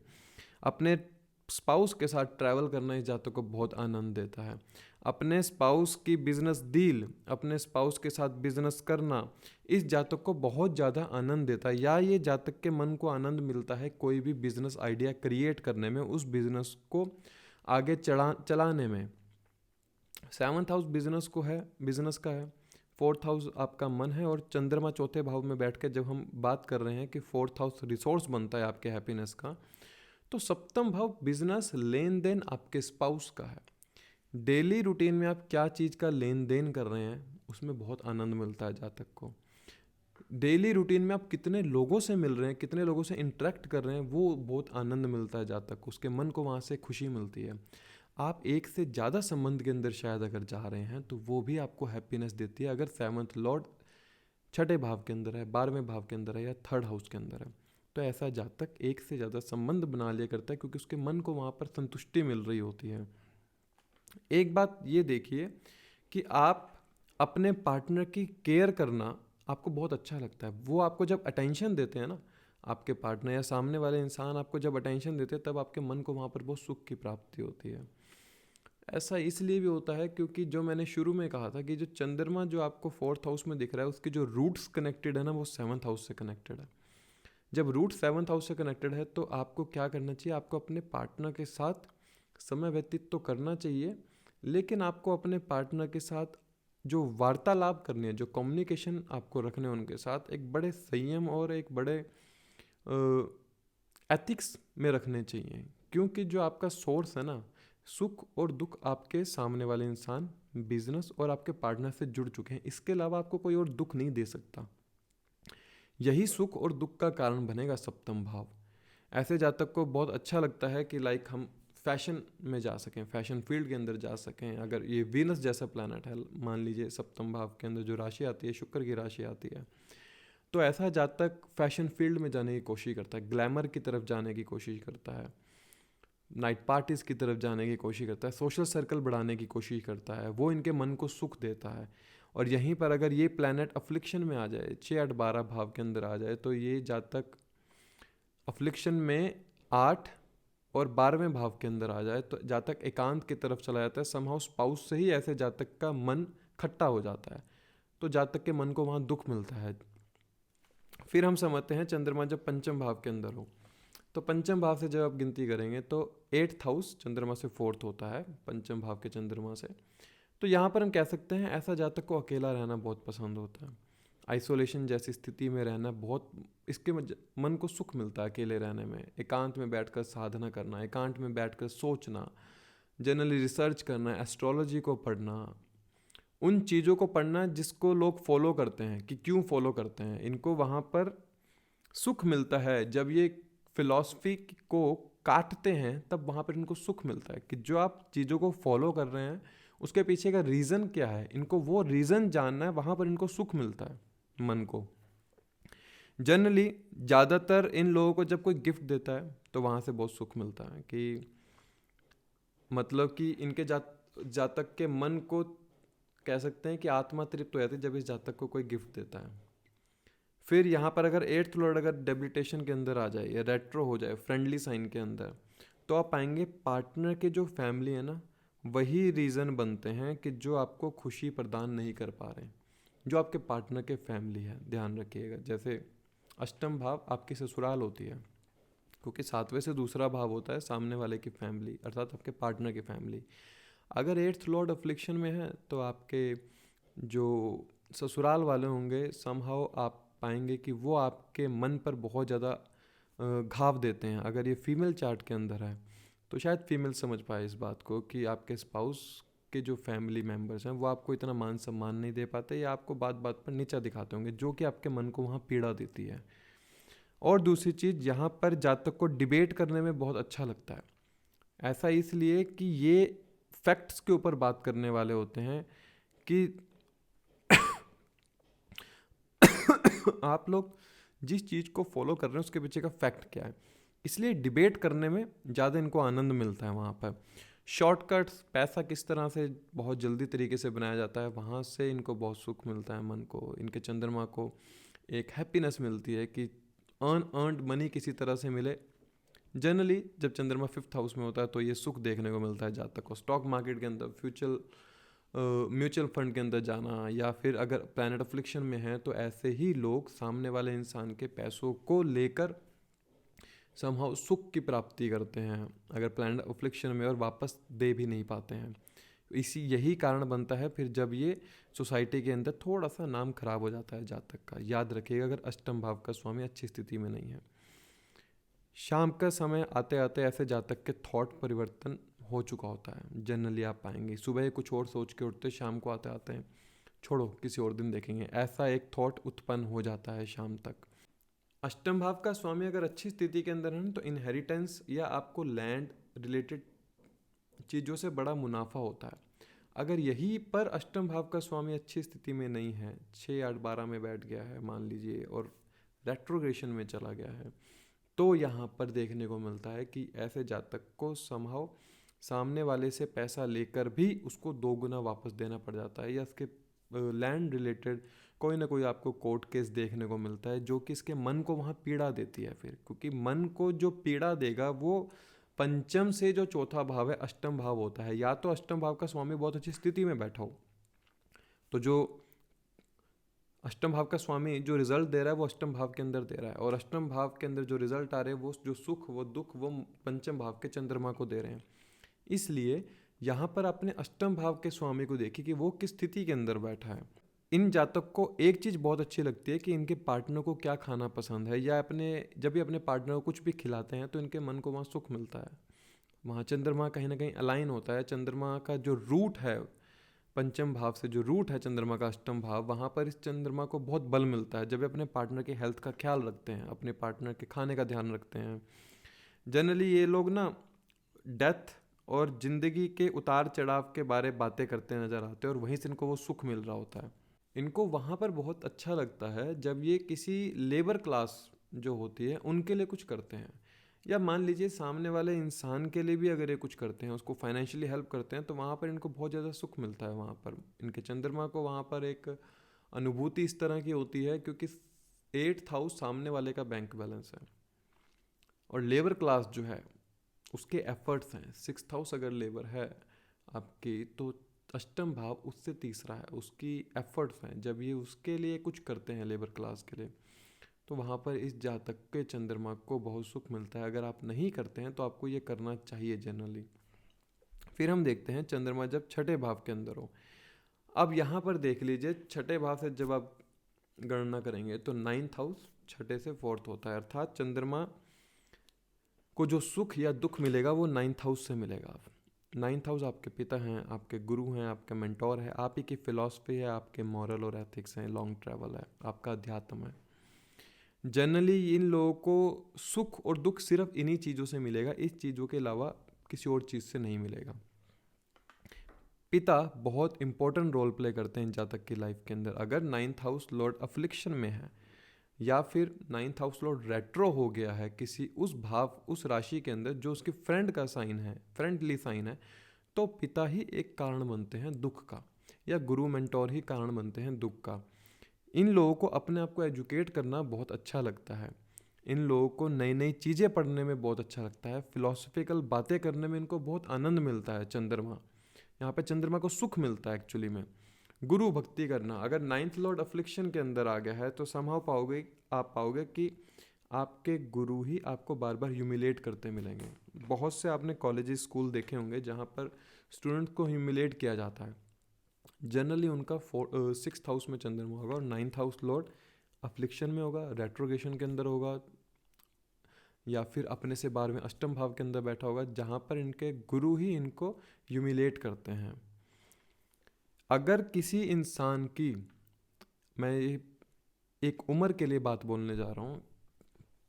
अपने स्पाउस के साथ ट्रैवल करना इस जातक को बहुत आनंद देता है। अपने स्पाउस की बिजनेस डील, अपने स्पाउस के साथ बिजनेस करना इस जातक को बहुत ज़्यादा आनंद देता है, या ये जातक के मन को आनंद मिलता है कोई भी बिजनेस आइडिया क्रिएट करने में, उस बिजनेस को आगे चलाने में। 7th हाउस बिजनेस को है, बिजनेस का है, 4th हाउस आपका मन है, और चंद्रमा चौथे भाव में बैठ के जब हम बात कर रहे हैं कि 4th हाउस रिसोर्स बनता है आपके हैप्पीनेस का, तो 7वां भाव बिजनेस लेन देन आपके स्पाउस का है। डेली रूटीन में आप क्या चीज़ का लेन देन कर रहे हैं उसमें बहुत आनंद मिलता है जातक को। डेली रूटीन में आप कितने लोगों से मिल रहे हैं, कितने लोगों से इंटरेक्ट कर रहे हैं, वो बहुत आनंद मिलता है जातक को, उसके मन को वहाँ से खुशी मिलती है। आप एक से ज़्यादा संबंध के अंदर शायद अगर जा रहे हैं तो वो भी आपको हैप्पीनेस देती है। अगर 7th लॉर्ड छठे भाव के अंदर है, 12वें भाव के अंदर है या थर्ड हाउस के अंदर है, तो ऐसा जातक एक से ज़्यादा संबंध बना लिया करता है क्योंकि उसके मन को वहाँ पर संतुष्टि मिल रही होती है। एक बात ये देखिए कि आप अपने पार्टनर की केयर करना आपको बहुत अच्छा लगता है। वो आपको जब अटेंशन देते हैं ना, आपके पार्टनर या सामने वाले इंसान आपको जब अटेंशन देते हैं, तब आपके मन को वहाँ पर बहुत सुख की प्राप्ति होती है। ऐसा इसलिए भी होता है क्योंकि जो मैंने शुरू में कहा था कि जो चंद्रमा जो आपको 4th हाउस में दिख रहा है उसके जो रूट्स कनेक्टेड है ना वो 7th हाउस से कनेक्टेड है। जब रूट 7th हाउस से कनेक्टेड है तो आपको क्या करना चाहिए, आपको अपने पार्टनर के साथ समय व्यतीत तो करना चाहिए, लेकिन आपको अपने पार्टनर के साथ जो वार्तालाप करनी है, जो कम्युनिकेशन आपको रखने हैं उनके साथ, एक बड़े संयम और एक बड़े एथिक्स में रखने चाहिए। क्योंकि जो आपका सोर्स है ना, सुख और दुख आपके सामने वाले इंसान, बिजनेस और आपके पार्टनर से जुड़ चुके हैं, इसके अलावा आपको कोई और दुख नहीं दे सकता। यही सुख और दुख का कारण बनेगा सप्तम भाव। ऐसे जातक को बहुत अच्छा लगता है कि लाइक हम फैशन में जा सकें, फैशन फील्ड के अंदर जा सकें। अगर ये वीनस जैसा प्लैनेट है, मान लीजिए सप्तम भाव के अंदर जो राशि आती है, शुक्र की राशि आती है, तो ऐसा जातक फैशन फील्ड में जाने की कोशिश करता है, ग्लैमर की तरफ जाने की कोशिश करता है, नाइट पार्टीज़ की तरफ जाने की कोशिश करता है, सोशल सर्कल बढ़ाने की कोशिश करता है। वो इनके मन को सुख देता है। और यहीं पर अगर ये प्लैनेट अफ्लिक्शन में आ जाए, 6, 8, 12 भाव के अंदर आ जाए, तो ये जातक अफ्लिक्शन में 8 और 12वें भाव के अंदर आ जाए तो जातक एकांत की तरफ चला जाता है। समहाउ स्पाउस से ही ऐसे जातक का मन खट्टा हो जाता है, तो जातक के मन को वहाँ दुख मिलता है। फिर हम समझते हैं चंद्रमा जब पंचम भाव के अंदर हो, तो पंचम भाव से जब आप गिनती करेंगे तो 8th हाउस चंद्रमा से 4th होता है, पंचम भाव के चंद्रमा से। तो यहाँ पर हम कह सकते हैं ऐसा जातक को अकेला रहना बहुत पसंद होता है, आइसोलेशन जैसी स्थिति में रहना बहुत, इसके मन को सुख मिलता है अकेले रहने में। एकांत में बैठकर साधना करना, एकांत में बैठकर सोचना, जनरली रिसर्च करना, एस्ट्रोलॉजी को पढ़ना, उन चीज़ों को पढ़ना जिसको लोग फॉलो करते हैं, कि क्यों फॉलो करते हैं, इनको वहाँ पर सुख मिलता है। जब ये फिलॉसफी को काटते हैं तब वहाँ पर इनको सुख मिलता है कि जो आप चीज़ों को फॉलो कर रहे हैं उसके पीछे का रीज़न क्या है, इनको वो रीज़न जानना है, वहाँ पर इनको सुख मिलता है मन को। जनरली ज़्यादातर इन लोगों को जब कोई गिफ्ट देता है तो वहाँ से बहुत सुख मिलता है, कि मतलब कि इनके जातक के मन को कह सकते हैं कि आत्मा तृप्त हो जाती है जब इस जातक को कोई गिफ्ट देता है। फिर यहाँ पर अगर 8th लॉर्ड अगर डेबिलिटेशन के अंदर आ जाए या रेट्रो हो जाए फ्रेंडली साइन के अंदर, तो आप पाएंगे पार्टनर के जो फैमिली है ना, वही रीज़न बनते हैं कि जो आपको खुशी प्रदान नहीं कर पा रहे हैं, जो आपके पार्टनर के फैमिली है। ध्यान रखिएगा, जैसे अष्टम भाव आपकी ससुराल होती है, क्योंकि 7वें से दूसरा भाव होता है सामने वाले की फैमिली, अर्थात आपके पार्टनर की फैमिली। अगर 8th लॉर्ड अफ्लिक्शन में है तो आपके जो ससुराल वाले होंगे, समहाउ आप पाएंगे कि वो आपके मन पर बहुत ज़्यादा घाव देते हैं। अगर ये फीमेल चार्ट के अंदर है तो शायद फीमेल समझ पाए इस बात को कि आपके स्पाउस के जो फैमिली मेम्बर्स हैं वो आपको इतना मान सम्मान नहीं दे पाते, या आपको बात बात पर नीचा दिखाते होंगे, जो कि आपके मन को वहाँ पीड़ा देती है। और दूसरी चीज़, यहाँ पर जातक को डिबेट करने में बहुत अच्छा लगता है। ऐसा इसलिए कि ये फैक्ट्स के ऊपर बात करने वाले होते हैं कि आप लोग जिस चीज़ को फॉलो कर रहे हैं उसके पीछे का फैक्ट क्या है, इसलिए डिबेट करने में ज़्यादा इनको आनंद मिलता है। वहाँ पर शॉर्टकट्स, पैसा किस तरह से बहुत जल्दी तरीके से बनाया जाता है, वहाँ से इनको बहुत सुख मिलता है मन को। इनके चंद्रमा को एक हैप्पीनेस मिलती है कि अर्नड मनी किसी तरह से मिले। जनरली जब चंद्रमा 5th हाउस में होता है तो ये सुख देखने को मिलता है जातक को। स्टॉक मार्केट के अंदर, म्यूचुअल फंड के अंदर जाना, या फिर अगर प्लैनेट अफ्लिक्शन में है तो ऐसे ही लोग सामने वाले इंसान के पैसों को लेकर समहाउ सुख की प्राप्ति करते हैं अगर प्लैनेट अफ्लिक्शन में, और वापस दे भी नहीं पाते हैं। यही कारण बनता है फिर जब ये सोसाइटी के अंदर थोड़ा सा नाम खराब हो जाता है जातक का। याद रखिएगा, अगर अष्टम भाव का स्वामी अच्छी स्थिति में नहीं है। शाम का समय आते आते ऐसे जातक के थॉट परिवर्तन हो चुका होता है। जनरली आप पाएंगे सुबह कुछ और सोच के उठते, शाम को आते आते हैं छोड़ो किसी और दिन देखेंगे, ऐसा एक थॉट उत्पन्न हो जाता है शाम तक। अष्टम भाव का स्वामी अगर अच्छी स्थिति के अंदर है तो इनहेरिटेंस या आपको लैंड रिलेटेड चीज़ों से बड़ा मुनाफा होता है। अगर यही पर अष्टम भाव का स्वामी अच्छी स्थिति में नहीं है, 6, 8, 12 में बैठ गया है मान लीजिए, और रेट्रोग्रेशन में चला गया है, तो यहाँ पर देखने को मिलता है कि ऐसे जातक को समहाउ सामने वाले से पैसा लेकर भी उसको 2 गुना वापस देना पड़ जाता है, या इसके लैंड रिलेटेड कोई ना कोई आपको कोर्ट केस देखने को मिलता है जो कि इसके मन को वहाँ पीड़ा देती है। फिर क्योंकि मन को जो पीड़ा देगा वो पंचम से जो चौथा भाव है अष्टम भाव होता है, या तो अष्टम भाव का स्वामी बहुत अच्छी स्थिति में बैठा हो, तो जो अष्टम भाव का स्वामी जो रिजल्ट दे रहा है वो अष्टम भाव के अंदर दे रहा है, और अष्टम भाव के अंदर जो रिजल्ट आ रहे हैं वो जो सुख वो दुख वो पंचम भाव के चंद्रमा को दे रहे हैं। इसलिए यहाँ पर अपने अष्टम भाव के स्वामी को देखिए कि वो किस स्थिति के अंदर बैठा है। इन जातक को एक चीज़ बहुत अच्छी लगती है कि इनके पार्टनर को क्या खाना पसंद है, या अपने जब भी अपने पार्टनर को कुछ भी खिलाते हैं तो इनके मन को वहाँ सुख मिलता है। वहाँ चंद्रमा कहीं ना कहीं अलाइन होता है। चंद्रमा का जो रूट है पंचम भाव से, जो रूट है चंद्रमा का अष्टम भाव, वहाँ पर इस चंद्रमा को बहुत बल मिलता है जब वे अपने पार्टनर के हेल्थ का ख्याल रखते हैं, अपने पार्टनर के खाने का ध्यान रखते हैं। जनरली ये लोग ना डेथ और ज़िंदगी के उतार चढ़ाव के बारे बातें करते नज़र आते हैं, और वहीं से इनको वो सुख मिल रहा होता है। इनको वहाँ पर बहुत अच्छा लगता है जब ये किसी लेबर क्लास जो होती है उनके लिए कुछ करते हैं, या मान लीजिए सामने वाले इंसान के लिए भी अगर ये कुछ करते हैं, उसको फाइनेंशियली हेल्प करते हैं, तो वहाँ पर इनको बहुत ज़्यादा सुख मिलता है। वहाँ पर इनके चंद्रमा को वहाँ पर एक अनुभूति इस तरह की होती है, क्योंकि 8th हाउस सामने वाले का बैंक बैलेंस है, और लेबर क्लास जो है उसके एफर्ट्स हैं। 6th हाउस अगर लेबर है आपकी, तो अष्टम भाव उससे तीसरा है, उसकी एफर्ट्स हैं। जब ये उसके लिए कुछ करते हैं लेबर क्लास के लिए, तो वहाँ पर इस जातक के चंद्रमा को बहुत सुख मिलता है। अगर आप नहीं करते हैं तो आपको ये करना चाहिए जनरली। फिर हम देखते हैं चंद्रमा जब छठे भाव के अंदर हो। अब यहाँ पर देख लीजिए, छठे भाव से जब आप गणना करेंगे तो 9th हाउस छठे से 4th होता है, अर्थात चंद्रमा को जो सुख या दुख मिलेगा वो 9th हाउस से मिलेगा। 9th हाउस आपके पिता हैं, आपके गुरु हैं, आपके मेंटोर है, आप ही की फिलॉसफी है, आपके मॉरल और एथिक्स हैं, लॉन्ग ट्रैवल है, आपका अध्यात्म है। जनरली इन लोगों को सुख और दुख सिर्फ इन्हीं चीज़ों से मिलेगा, इस चीज़ों के अलावा किसी और चीज़ से नहीं मिलेगा। पिता बहुत इंपॉर्टेंट रोल प्ले करते हैं इन जातक की लाइफ के अंदर। अगर 9th हाउस लॉर्ड अफ्लिक्शन में है, या फिर 9th हाउस लॉर्ड रेट्रो हो गया है किसी उस भाव उस राशि के अंदर जो उसके फ्रेंड का साइन है, फ्रेंडली साइन है, तो पिता ही एक कारण बनते हैं दुख का, या गुरु मेंटोर ही कारण बनते हैं दुख का। इन लोगों को अपने आप को एजुकेट करना बहुत अच्छा लगता है। इन लोगों को नई नई चीज़ें पढ़ने में बहुत अच्छा लगता है। फिलोसफिकल बातें करने में इनको बहुत आनंद मिलता है। चंद्रमा, यहाँ पे चंद्रमा को सुख मिलता है एक्चुअली में। गुरु भक्ति करना, अगर 9th लॉर्ड अफ्लिक्शन के अंदर आ गया है तो समहाउ आप पाओगे कि आपके गुरु ही आपको बार बार ह्यूमिलेट करते मिलेंगे। बहुत से आपने कॉलेजेस स्कूल देखे होंगे जहाँ पर स्टूडेंट को ह्यूमिलेट किया जाता है। जनरली उनका 6th हाउस में चंद्रमा होगा, और 9th हाउस लॉर्ड अफ्लिक्शन में होगा, रेट्रोगेशन के अंदर होगा, या फिर अपने से 12वें अष्टम भाव के अंदर बैठा होगा, जहाँ पर इनके गुरु ही इनको ह्यूमिलेट करते हैं। अगर किसी इंसान की, मैं एक उम्र के लिए बात बोलने जा रहा हूँ,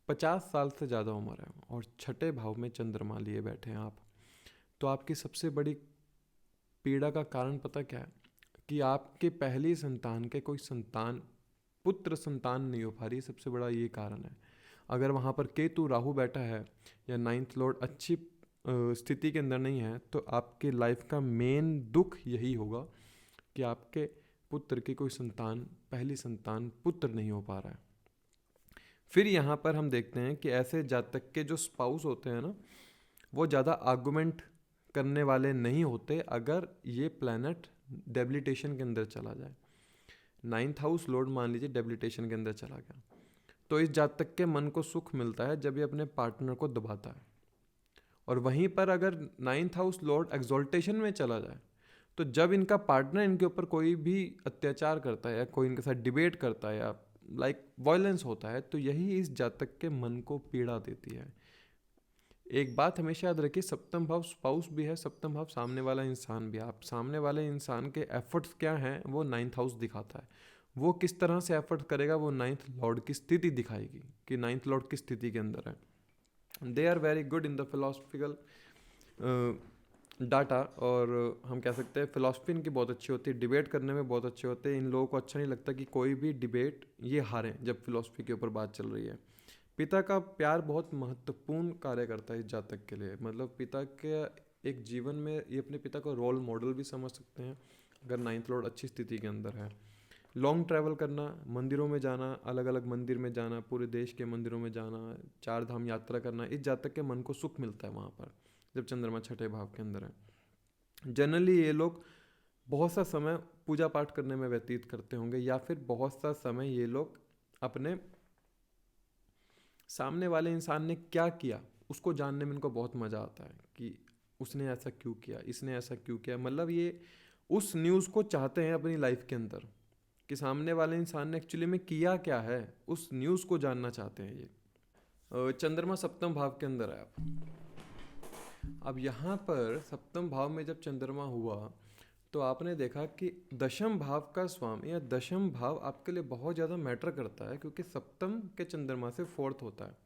50 साल से ज़्यादा उम्र है और छठे भाव में चंद्रमा लिए बैठे हैं आप, तो आपकी सबसे बड़ी पीड़ा का कारण पता क्या है? कि आपके पहली संतान के कोई संतान, पुत्र संतान नहीं हो पा रही, सबसे बड़ा ये कारण है। अगर वहाँ पर केतु राहु बैठा है, या 9th लॉर्ड अच्छी स्थिति के अंदर नहीं है, तो आपके लाइफ का मेन दुख यही होगा कि आपके पुत्र की कोई संतान, पहली संतान पुत्र नहीं हो पा रहा है। फिर यहाँ पर हम देखते हैं कि ऐसे जातक के जो स्पाउस होते हैं ना, वो ज़्यादा आर्गुमेंट करने वाले नहीं होते अगर ये प्लैनेट डेबिलिटेशन के अंदर चला जाए। 9th हाउस लॉर्ड मान लीजिए डेबिलिटेशन के अंदर चला गया, तो इस जातक के मन को सुख मिलता है जब ये अपने पार्टनर को दबाता है। और वहीं पर अगर 9th हाउस लॉर्ड एक्सॉल्टेशन में चला जाए, तो जब इनका पार्टनर इनके ऊपर कोई भी अत्याचार करता है, या कोई इनके साथ डिबेट करता है, या वायलेंस होता है, तो यही इस जातक के मन को पीड़ा देती है। एक बात हमेशा याद रखिए, सप्तम भाव स्पाउस भी है, सप्तम भाव सामने वाला इंसान भी है। आप सामने वाले इंसान के एफर्ट्स क्या हैं वो 9th हाउस दिखाता है। वो किस तरह से एफर्ट करेगा वो 9th लॉर्ड की स्थिति दिखाएगी कि 9th लॉर्ड किस स्थिति के अंदर है। They are very good in the philosophical data, और हम कह सकते हैं फिलोसफी इनकी बहुत अच्छी होती है, डिबेट करने में बहुत अच्छे होते हैं। इन लोगों को अच्छा नहीं लगता कि कोई भी डिबेट ये हारें जब फिलोसफी के ऊपर बात चल रही है। पिता का प्यार बहुत महत्वपूर्ण कार्य करता है इस जातक के लिए। मतलब पिता के एक जीवन में ये अपने पिता को रोल मॉडल भी समझ सकते हैं अगर 9th लॉर्ड अच्छी स्थिति के अंदर है। लॉन्ग ट्रैवल करना, मंदिरों में जाना, अलग अलग मंदिर में जाना, पूरे देश के मंदिरों में जाना, 4 धाम यात्रा करना, इस जातक के मन को सुख मिलता है वहाँ पर जब चंद्रमा छठे भाव के अंदर है। जनरली ये लोग बहुत सा समय पूजा पाठ करने में व्यतीत करते होंगे, या फिर बहुत सा समय ये लोग अपने सामने वाले इंसान ने क्या किया उसको जानने में इनको बहुत मज़ा आता है कि उसने ऐसा क्यों किया, इसने ऐसा क्यों किया। मतलब ये उस न्यूज़ को चाहते हैं अपनी लाइफ के अंदर कि सामने वाले इंसान ने एक्चुअली में किया क्या है, उस न्यूज़ को जानना चाहते हैं ये। चंद्रमा सप्तम भाव के अंदर है। अब यहाँ पर सप्तम भाव में जब चंद्रमा हुआ तो आपने देखा कि दशम भाव का स्वामी या दशम भाव आपके लिए बहुत ज़्यादा मैटर करता है, क्योंकि सप्तम के चंद्रमा से फोर्थ होता है।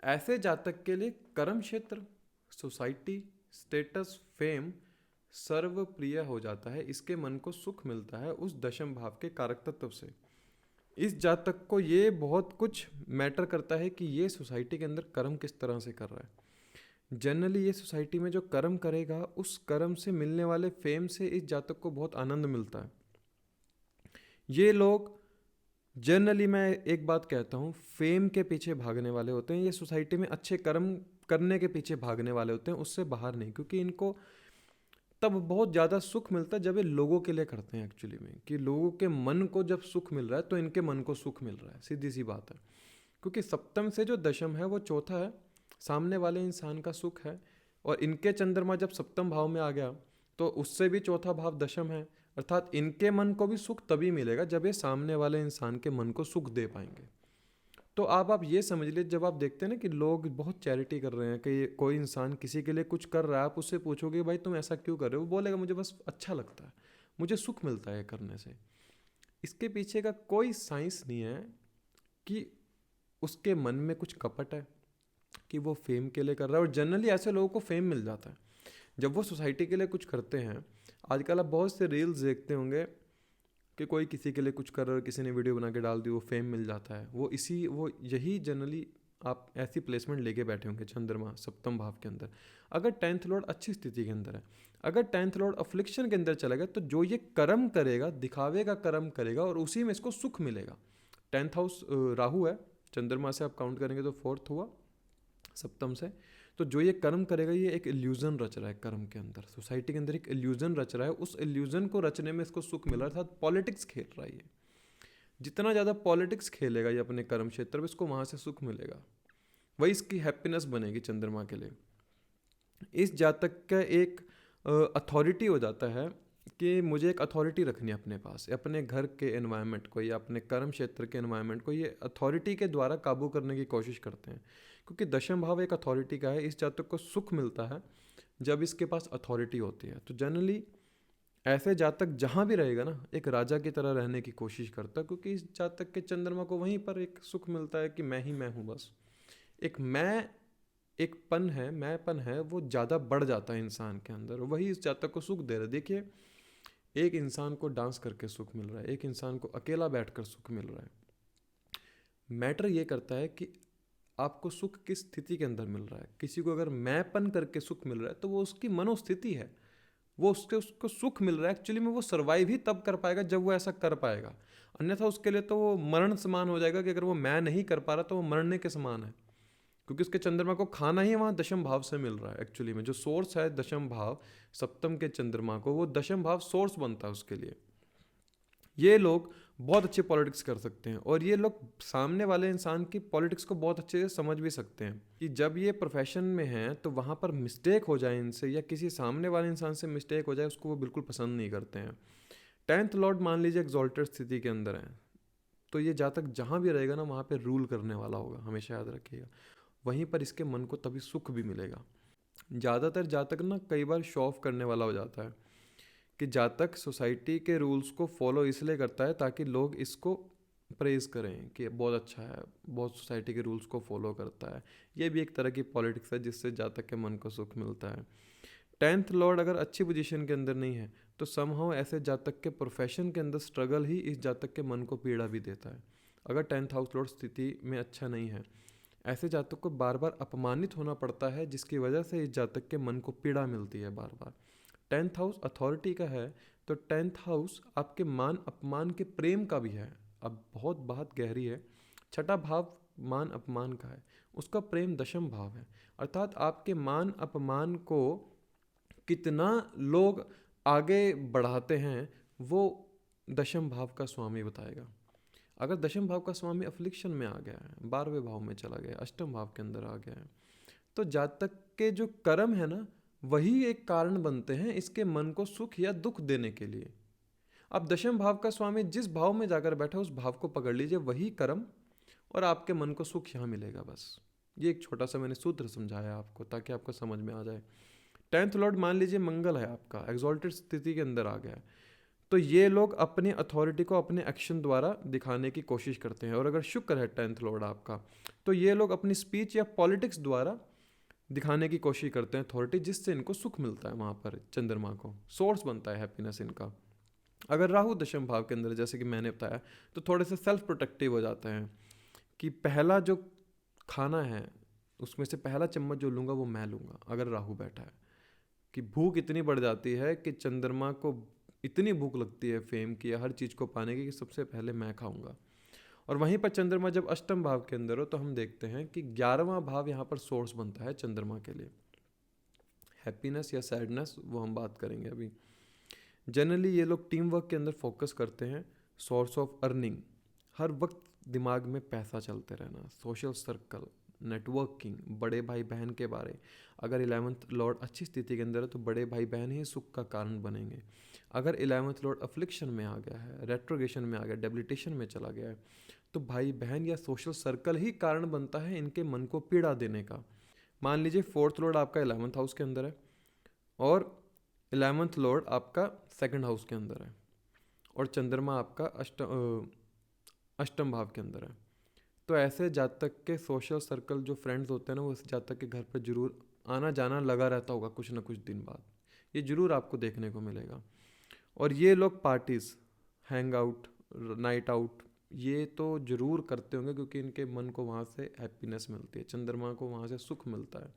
ऐसे जातक के लिए कर्म क्षेत्र, सोसाइटी, स्टेटस, फेम सर्व प्रिय हो जाता है। इसके मन को सुख मिलता है उस दशम भाव के कारक तत्व से। इस जातक को ये बहुत कुछ मैटर करता है कि ये सोसाइटी के अंदर कर्म किस तरह से कर रहा है। जनरली ये सोसाइटी में जो कर्म करेगा उस कर्म से मिलने वाले फेम से इस जातक को बहुत आनंद मिलता है। ये लोग जनरली, मैं एक बात कहता हूँ, फेम के पीछे भागने वाले होते हैं। ये सोसाइटी में अच्छे कर्म करने के पीछे भागने वाले होते हैं, उससे बाहर नहीं। क्योंकि इनको तब बहुत ज़्यादा सुख मिलता है जब ये लोगों के लिए करते हैं एक्चुअली में, कि लोगों के मन को जब सुख मिल रहा है तो इनके मन को सुख मिल रहा है, सीधी सी बात है। क्योंकि सप्तम से जो दशम है वो चौथा है, सामने वाले इंसान का सुख है। और इनके चंद्रमा जब सप्तम भाव में आ गया तो उससे भी चौथा भाव दशम है, अर्थात इनके मन को भी सुख तभी मिलेगा जब ये सामने वाले इंसान के मन को सुख दे पाएंगे। तो आप ये समझ लीजिए, जब आप देखते हैं ना कि लोग बहुत चैरिटी कर रहे हैं, कि कोई इंसान किसी के लिए कुछ कर रहा है, आप उससे पूछोगे भाई तुम ऐसा क्यों कर रहे हो, वो बोलेगा मुझे बस अच्छा लगता है, मुझे सुख मिलता है करने से। इसके पीछे का कोई साइंस नहीं है कि उसके मन में कुछ कपट है कि वो फेम के लिए कर रहा है। और जनरली ऐसे लोगों को फेम मिल जाता है जब वो सोसाइटी के लिए कुछ करते हैं। आजकल आप बहुत से रील्स देखते होंगे कि कोई किसी के लिए कुछ कर रहा है, किसी ने वीडियो बना के डाल दी, वो फेम मिल जाता है। वो यही जनरली आप ऐसी प्लेसमेंट लेके बैठे होंगे चंद्रमा सप्तम भाव के अंदर। अगर 10th लॉर्ड अच्छी स्थिति के अंदर है, अगर 10th लॉर्ड अफ्लिक्शन के अंदर चला गया, तो जो ये कर्म करेगा, दिखावे का कर्म करेगा और उसी में इसको सुख मिलेगा। 10th हाउस राहु है, चंद्रमा से आप काउंट करेंगे तो 4th हुआ सप्तम से। तो जो ये कर्म करेगा, ये एक इल्यूजन रच रहा है कर्म के अंदर, सोसाइटी के अंदर एक इल्यूजन रच रहा है। उस इल्यूजन को रचने में इसको सुख मिल रहा है, अर्थात पॉलिटिक्स खेल रहा है ये। जितना ज़्यादा पॉलिटिक्स खेलेगा ये अपने कर्म क्षेत्र में, इसको वहाँ से सुख मिलेगा, वही इसकी हैप्पीनेस बनेगी चंद्रमा के लिए। इस जातक का एक अथॉरिटी हो जाता है कि मुझे एक अथॉरिटी रखनी है अपने पास, अपने घर के एनवायरनमेंट को या अपने कर्म क्षेत्र के एनवायरनमेंट को, ये अथॉरिटी के द्वारा काबू करने की कोशिश करते हैं। क्योंकि दशम भाव एक अथॉरिटी का है। इस जातक को सुख मिलता है जब इसके पास अथॉरिटी होती है। तो जनरली ऐसे जातक जहाँ भी रहेगा ना, एक राजा की तरह रहने की कोशिश करता है, क्योंकि इस जातक के चंद्रमा को वहीं पर एक सुख मिलता है कि मैं ही मैं हूँ बस। एक मैंपन है वो ज़्यादा बढ़ जाता है इंसान के अंदर, वही इस जातक को सुख दे रहा है। देखिए, एक इंसान को डांस करके सुख मिल रहा है, एक इंसान को अकेला बैठकर सुख मिल रहा है। मैटर ये करता है कि आपको सुख किस स्थिति के अंदर मिल रहा है। किसी को अगर मैंपन करके सुख मिल रहा है तो वो उसकी मनोस्थिति है, वो उसको सुख मिल रहा है। एक्चुअली में वो सर्वाइव ही तब कर पाएगा जब वो ऐसा कर पाएगा, अन्यथा उसके लिए तो वो मरण समान हो जाएगा। कि अगर वो मैं नहीं कर पा रहा तो वो मरने के समान है, क्योंकि उसके चंद्रमा को खाना ही वहाँ दशम भाव से मिल रहा है। एक्चुअली में जो सोर्स है दशम भाव, सप्तम के चंद्रमा को, वो दशम भाव सोर्स बनता है उसके लिए। ये लोग बहुत अच्छे पॉलिटिक्स कर सकते हैं, और ये लोग सामने वाले इंसान की पॉलिटिक्स को बहुत अच्छे से समझ भी सकते हैं। कि जब ये प्रोफेशन में हैं तो वहाँ पर मिस्टेक हो जाए इनसे, या किसी सामने वाले इंसान से मिस्टेक हो जाए, उसको वो बिल्कुल पसंद नहीं करते हैं। 10th लॉर्ड मान लीजिए एक्सॉल्टेड स्थिति के अंदर है, तो ये जातक जहाँ भी रहेगा ना, वहाँ पर रूल करने वाला होगा, हमेशा याद रखिएगा। वहीं पर इसके मन को तभी सुख भी मिलेगा। ज़्यादातर जातक ना कई बार शो ऑफ करने वाला हो जाता है, कि जातक सोसाइटी के रूल्स को फॉलो इसलिए करता है ताकि लोग इसको प्रेज़ करें कि बहुत अच्छा है, बहुत सोसाइटी के रूल्स को फॉलो करता है। ये भी एक तरह की पॉलिटिक्स है जिससे जातक के मन को सुख मिलता है। 10th लॉर्ड अगर अच्छी पोजीशन के अंदर नहीं है तो समहाउ ऐसे जातक के प्रोफेशन के अंदर स्ट्रगल ही इस जातक के मन को पीड़ा भी देता है। अगर 10th हाउस लॉर्ड स्थिति में अच्छा नहीं है, ऐसे जातक को बार बार अपमानित होना पड़ता है, जिसकी वजह से इस जातक के मन को पीड़ा मिलती है बार बार। 10th हाउस अथॉरिटी का है, तो 10th हाउस आपके मान अपमान के प्रेम का भी है। अब बहुत बात गहरी है। छठा भाव मान अपमान का है, उसका प्रेम दशम भाव है, अर्थात आपके मान अपमान को कितना लोग आगे बढ़ाते हैं वो दशम भाव का स्वामी बताएगा। अगर दशम भाव का स्वामी अफ्लिक्शन में आ गया है, 12वें भाव में चला गया, अष्टम भाव के अंदर आ गया है, तो जातक के जो कर्म है ना, वही एक कारण बनते हैं इसके मन को सुख या दुख देने के लिए। अब दशम भाव का स्वामी जिस भाव में जाकर बैठा उस भाव को पकड़ लीजिए, वही कर्म और आपके मन को सुख यहाँ मिलेगा। बस ये एक छोटा सा मैंने सूत्र समझाया आपको ताकि आपको समझ में आ जाए। 10th लॉर्ड मान लीजिए मंगल है आपका, एग्जॉल्टेड स्थिति के अंदर आ गया है, तो ये लोग अपनी अथॉरिटी को अपने एक्शन द्वारा दिखाने की कोशिश करते हैं। और अगर शुक्र है 10th लॉर्ड आपका, तो ये लोग अपनी स्पीच या पॉलिटिक्स द्वारा दिखाने की कोशिश करते हैं अथॉरिटी, जिससे इनको सुख मिलता है। वहाँ पर चंद्रमा को सोर्स बनता है हैप्पीनेस इनका। अगर राहु दशम भाव के अंदर, जैसे कि मैंने बताया, तो थोड़े से सेल्फ प्रोटेक्टिव हो जाते हैं कि पहला जो खाना है उसमें से पहला चम्मच जो लूँगा वो मैं लूँगा। अगर राहु बैठा है कि भूख इतनी बढ़ जाती है कि चंद्रमा को इतनी भूख लगती है फेम की या हर चीज़ को पाने की कि सबसे पहले मैं खाऊंगा। और वहीं पर चंद्रमा जब अष्टम भाव के अंदर हो तो हम देखते हैं कि 11वां भाव यहाँ पर सोर्स बनता है चंद्रमा के लिए। हैप्पीनेस या सैडनेस वो हम बात करेंगे अभी। जनरली ये लोग टीम वर्क के अंदर फोकस करते हैं, सोर्स ऑफ अर्निंग, हर वक्त दिमाग में पैसा चलते रहना, सोशल सर्कल, नेटवर्किंग, बड़े भाई बहन के बारे। अगर 11th लॉर्ड अच्छी स्थिति के अंदर है तो बड़े भाई बहन ही सुख का कारण बनेंगे। अगर 11th लॉर्ड अफ्लिक्शन में आ गया है, रेट्रोगेशन में आ गया, डेबिलिटेशन में चला गया है, तो भाई बहन या सोशल सर्कल ही कारण बनता है इनके मन को पीड़ा देने का। मान लीजिए 4th लॉर्ड आपका 11th हाउस के अंदर है और 11th लॉर्ड आपका 2nd हाउस के अंदर है और चंद्रमा आपका अष्टम भाव के अंदर है, तो ऐसे जातक के सोशल सर्कल जो फ्रेंड्स होते हैं ना, वो इस जातक के घर पर जरूर आना जाना लगा रहता होगा कुछ ना कुछ दिन बाद, ये जरूर आपको देखने को मिलेगा। और ये लोग parties, hang out, night out ये तो जरूर करते होंगे क्योंकि इनके मन को वहाँ से हैप्पीनेस मिलती है, चंद्रमा को वहाँ से सुख मिलता है।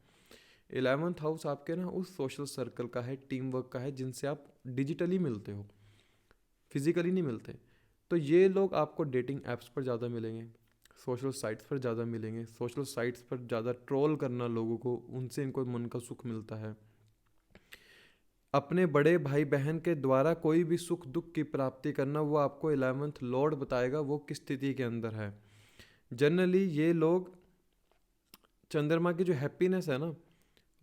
11th हाउस आपके ना उस सोशल सर्कल का है, टीम वर्क का है, जिनसे आप डिजिटली मिलते हो, फिजिकली नहीं मिलते। तो ये लोग आपको डेटिंग ऐप्स पर ज़्यादा मिलेंगे, सोशल साइट्स पर ज़्यादा मिलेंगे, सोशल साइट्स पर ज़्यादा ट्रोल करना लोगों को, उनसे इनको मन का सुख मिलता है। अपने बड़े भाई बहन के द्वारा कोई भी सुख दुख की प्राप्ति करना, वो आपको 11th लॉर्ड बताएगा वो किस स्थिति के अंदर है। जनरली ये लोग चंद्रमा की जो हैप्पीनेस है ना,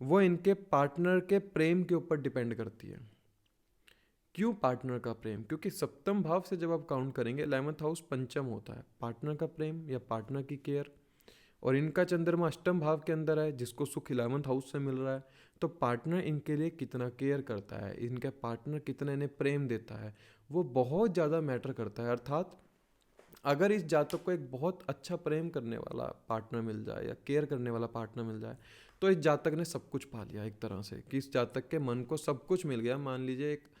वो इनके पार्टनर के प्रेम के ऊपर डिपेंड करती है। क्यों पार्टनर का प्रेम? क्योंकि सप्तम भाव से जब आप काउंट करेंगे 11th हाउस पंचम होता है, पार्टनर का प्रेम या पार्टनर की केयर, और इनका चंद्रमा अष्टम भाव के अंदर है जिसको सुख 11th हाउस से मिल रहा है। तो पार्टनर इनके लिए कितना केयर करता है, इनका पार्टनर कितना इन्हें प्रेम देता है, वो बहुत ज़्यादा मैटर करता है। अर्थात अगर इस जातक को एक बहुत अच्छा प्रेम करने वाला पार्टनर मिल जाए या केयर करने वाला पार्टनर मिल जाए, तो इस जातक ने सब कुछ पा लिया एक तरह से, कि इस जातक के मन को सब कुछ मिल गया। मान लीजिए एक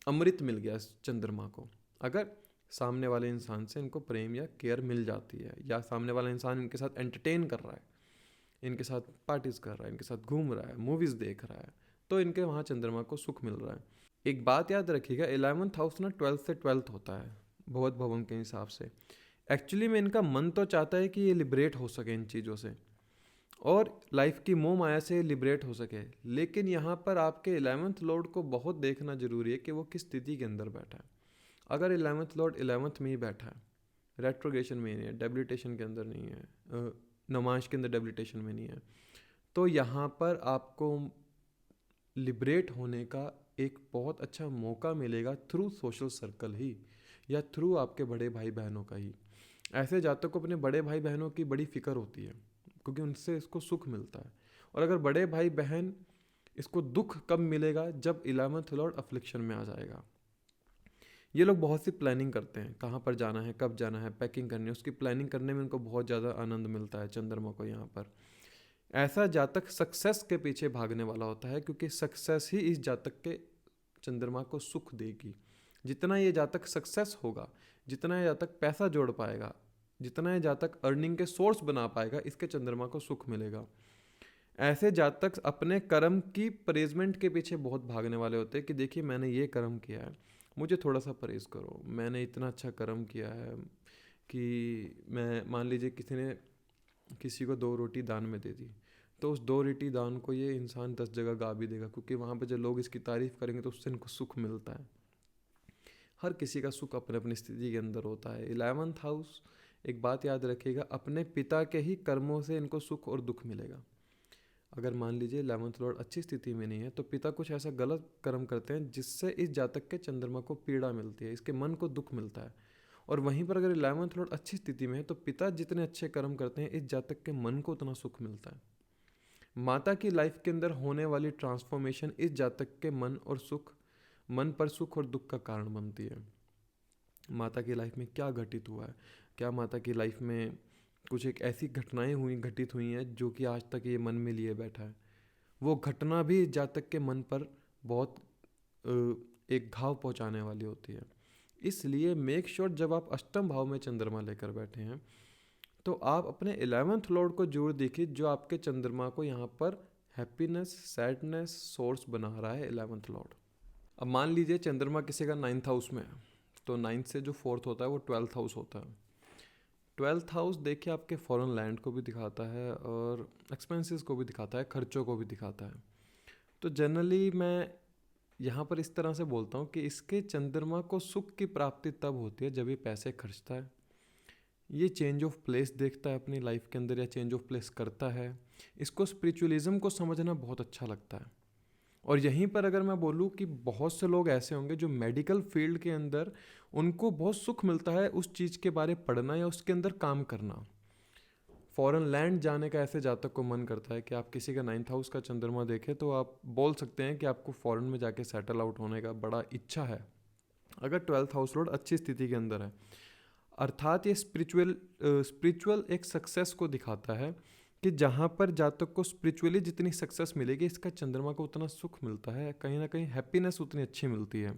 अमृत मिल गया इस चंद्रमा को, अगर सामने वाले इंसान से इनको प्रेम या केयर मिल जाती है, या सामने वाला इंसान इनके साथ एंटरटेन कर रहा है, इनके साथ पार्टीज कर रहा है, इनके साथ घूम रहा है, मूवीज़ देख रहा है, तो इनके वहाँ चंद्रमा को सुख मिल रहा है। एक बात याद रखिएगा, 11th हाउस ना 12th से 12th होता है भगवत भवन के हिसाब से। एक्चुअली में इनका मन तो चाहता है कि ये लिबरेट हो सके इन चीज़ों से और लाइफ की मोह माया से लिबरेट हो सके, लेकिन यहाँ पर आपके 11th लॉर्ड को बहुत देखना जरूरी है कि वो किस स्थिति के अंदर बैठा है। अगर 11th लॉर्ड 11th में ही बैठा है, रेट्रोगेशन में नहीं है, डेबिलिटेशन के अंदर नहीं है, नमाज के अंदर डेबिलिटेशन में नहीं है, तो यहाँ पर आपको लिबरेट होने का एक बहुत अच्छा मौका मिलेगा थ्रू सोशल सर्कल ही, या थ्रू आपके बड़े भाई बहनों का ही। ऐसे जातक को अपने बड़े भाई बहनों की बड़ी फिक्र होती है क्योंकि उनसे इसको सुख मिलता है। और अगर बड़े भाई बहन, इसको दुख कब मिलेगा? जब 11th लॉर्ड अफ्लिक्शन में आ जाएगा। ये लोग बहुत सी प्लानिंग करते हैं, कहाँ पर जाना है, कब जाना है, पैकिंग करनी है, उसकी प्लानिंग करने में उनको बहुत ज़्यादा आनंद मिलता है चंद्रमा को यहाँ पर। ऐसा जातक सक्सेस के पीछे भागने वाला होता है क्योंकि सक्सेस ही इस जातक के चंद्रमा को सुख देगी। जितना ये जातक सक्सेस होगा, जितना ये जातक पैसा जोड़ पाएगा, जितना ये जातक अर्निंग के सोर्स बना पाएगा, इसके चंद्रमा को सुख मिलेगा। ऐसे जातक अपने कर्म की परेजमेंट के पीछे बहुत भागने वाले होते हैं कि देखिए मैंने ये कर्म किया है, मुझे थोड़ा सा परहेज करो, मैंने इतना अच्छा कर्म किया है कि मैं, मान लीजिए किसी ने किसी को 2 रोटी दान में दे दी, तो उस 2 रोटी दान को ये इंसान 10 जगह गा भी देगा, क्योंकि वहाँ पे जो लोग इसकी तारीफ करेंगे तो उससे इनको सुख मिलता है। हर किसी का सुख अपने अपनी स्थिति के अंदर होता है। 11th हाउस, एक बात याद रखिएगा, अपने पिता के ही कर्मों से इनको सुख और दुख मिलेगा। अगर मान लीजिए 11th लॉर्ड अच्छी स्थिति में नहीं है तो पिता कुछ ऐसा गलत कर्म करते हैं जिससे इस जातक के चंद्रमा को पीड़ा मिलती है, इसके मन को दुख मिलता है। और वहीं पर अगर 11th लॉर्ड अच्छी स्थिति में है तो पिता जितने अच्छे कर्म करते हैं इस जातक के मन को उतना सुख मिलता है। माता की लाइफ के अंदर होने वाली ट्रांसफॉर्मेशन इस जातक के मन पर सुख और दुख का कारण बनती है। माता की लाइफ में क्या घटित हुआ है, क्या माता की लाइफ में कुछ एक ऐसी घटनाएं घटित हुई हैं जो कि आज तक ये मन में लिए बैठा है, वो घटना भी जातक के मन पर बहुत एक घाव पहुंचाने वाली होती है। इसलिए मेक श्योर जब आप अष्टम भाव में चंद्रमा लेकर बैठे हैं तो आप अपने 11th लॉर्ड को जरूर देखिए, जो आपके चंद्रमा को यहाँ पर हैप्पीनेस, सैडनेस सोर्स बना रहा है 11th लॉर्ड। अब मान लीजिए चंद्रमा किसी का 9th हाउस में है, तो 9th से जो 4th होता है वो 12th हाउस होता है। 12th हाउस देखिए आपके फॉरेन लैंड को भी दिखाता है और एक्सपेंसेस को भी दिखाता है, खर्चों को भी दिखाता है। तो जनरली मैं यहाँ पर इस तरह से बोलता हूँ कि इसके चंद्रमा को सुख की प्राप्ति तब होती है जब ये पैसे खर्चता है, ये चेंज ऑफ प्लेस देखता है अपनी लाइफ के अंदर या चेंज ऑफ प्लेस करता है। इसको स्पिरिचुअलिज्म को समझना बहुत अच्छा लगता है। और यहीं पर अगर मैं बोलूँ कि बहुत से लोग ऐसे होंगे जो मेडिकल फील्ड के अंदर उनको बहुत सुख मिलता है उस चीज़ के बारे पढ़ना या उसके अंदर काम करना। फॉरेन लैंड जाने का ऐसे जातक को मन करता है कि आप किसी का 9th हाउस का चंद्रमा देखें तो आप बोल सकते हैं कि आपको फॉरेन में जाके सेटल आउट होने का बड़ा इच्छा है, अगर 12th हाउस लॉर्ड अच्छी स्थिति के अंदर है। अर्थात ये स्पिरिचुअल एक सक्सेस को दिखाता है कि जहाँ पर जातक को स्पिरिचुअली जितनी सक्सेस मिलेगी इसका चंद्रमा को उतना सुख मिलता है, कहीं ना कहीं हैप्पीनेस उतनी अच्छी मिलती है।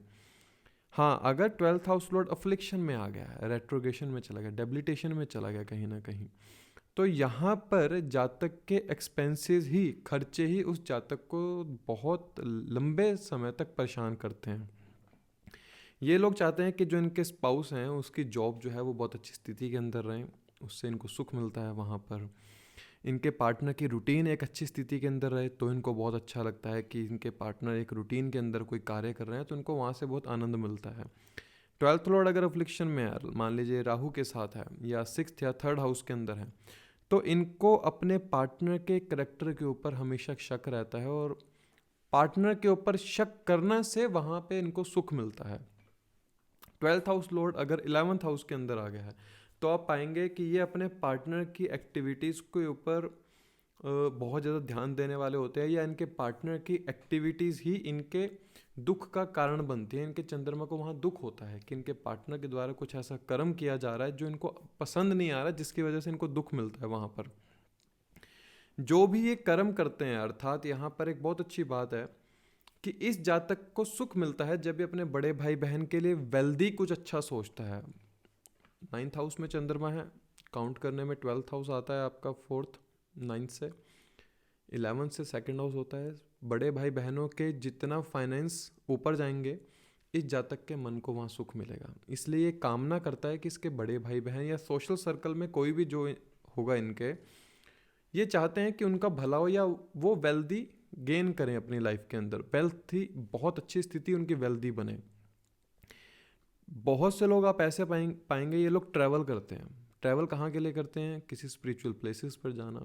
हाँ, अगर 12th हाउस लॉर्ड अफ्लिक्शन में आ गया है, रेट्रोगेशन में चला गया, डेबिलिटेशन में चला गया कहीं ना कहीं, तो यहाँ पर जातक के एक्सपेंसेस ही, खर्चे ही उस जातक को बहुत लंबे समय तक परेशान करते हैं। ये लोग चाहते हैं कि जो इनके स्पाउस हैं उसकी जॉब जो है वो बहुत अच्छी स्थिति के अंदर रहें, उससे इनको सुख मिलता है। वहाँ पर इनके पार्टनर की रूटीन एक अच्छी स्थिति के अंदर रहे तो इनको बहुत अच्छा लगता है कि इनके पार्टनर एक रूटीन के अंदर कोई कार्य कर रहे हैं, तो इनको वहाँ से बहुत आनंद मिलता है। 12th लॉर्ड अगर अफ्लिक्शन में है, मान लीजिए राहु के साथ है या 6th या 3rd हाउस के अंदर है, तो इनको अपने पार्टनर के करेक्टर के ऊपर हमेशा शक रहता है और पार्टनर के ऊपर शक करने से वहाँ पे इनको सुख मिलता है। 12th हाउस लॉर्ड अगर 11th हाउस के अंदर आ गया है तो आप पाएंगे कि ये अपने पार्टनर की एक्टिविटीज़ के ऊपर बहुत ज़्यादा ध्यान देने वाले होते हैं, या इनके पार्टनर की एक्टिविटीज़ ही इनके दुख का कारण बनती है। इनके चंद्रमा को वहाँ दुख होता है कि इनके पार्टनर के द्वारा कुछ ऐसा कर्म किया जा रहा है जो इनको पसंद नहीं आ रहा, जिसकी वजह से इनको दुख मिलता है। वहाँ पर जो भी ये कर्म करते हैं, अर्थात यहाँ पर एक बहुत अच्छी बात है कि इस जातक को सुख मिलता है जब ये अपने बड़े भाई बहन के लिए वेल्दी कुछ अच्छा सोचता है। 9th हाउस में चंद्रमा है, काउंट करने में 12th हाउस आता है आपका 4th, 9th से 11th से 2nd हाउस होता है। बड़े भाई बहनों के जितना फाइनेंस ऊपर जाएंगे इस जातक के मन को वहाँ सुख मिलेगा, इसलिए ये कामना करता है कि इसके बड़े भाई बहन या सोशल सर्कल में कोई भी जो होगा इनके, ये चाहते हैं कि उनका भला हो या वो वेल्दी गेन करें अपनी लाइफ के अंदर, वेल्थ ही बहुत अच्छी स्थिति उनकी वेल्दी बने। बहुत से लोग आप ऐसे पाएंगे ये लोग ट्रैवल करते हैं। ट्रैवल कहाँ के लिए करते हैं? किसी स्पिरिचुअल प्लेसेस पर जाना,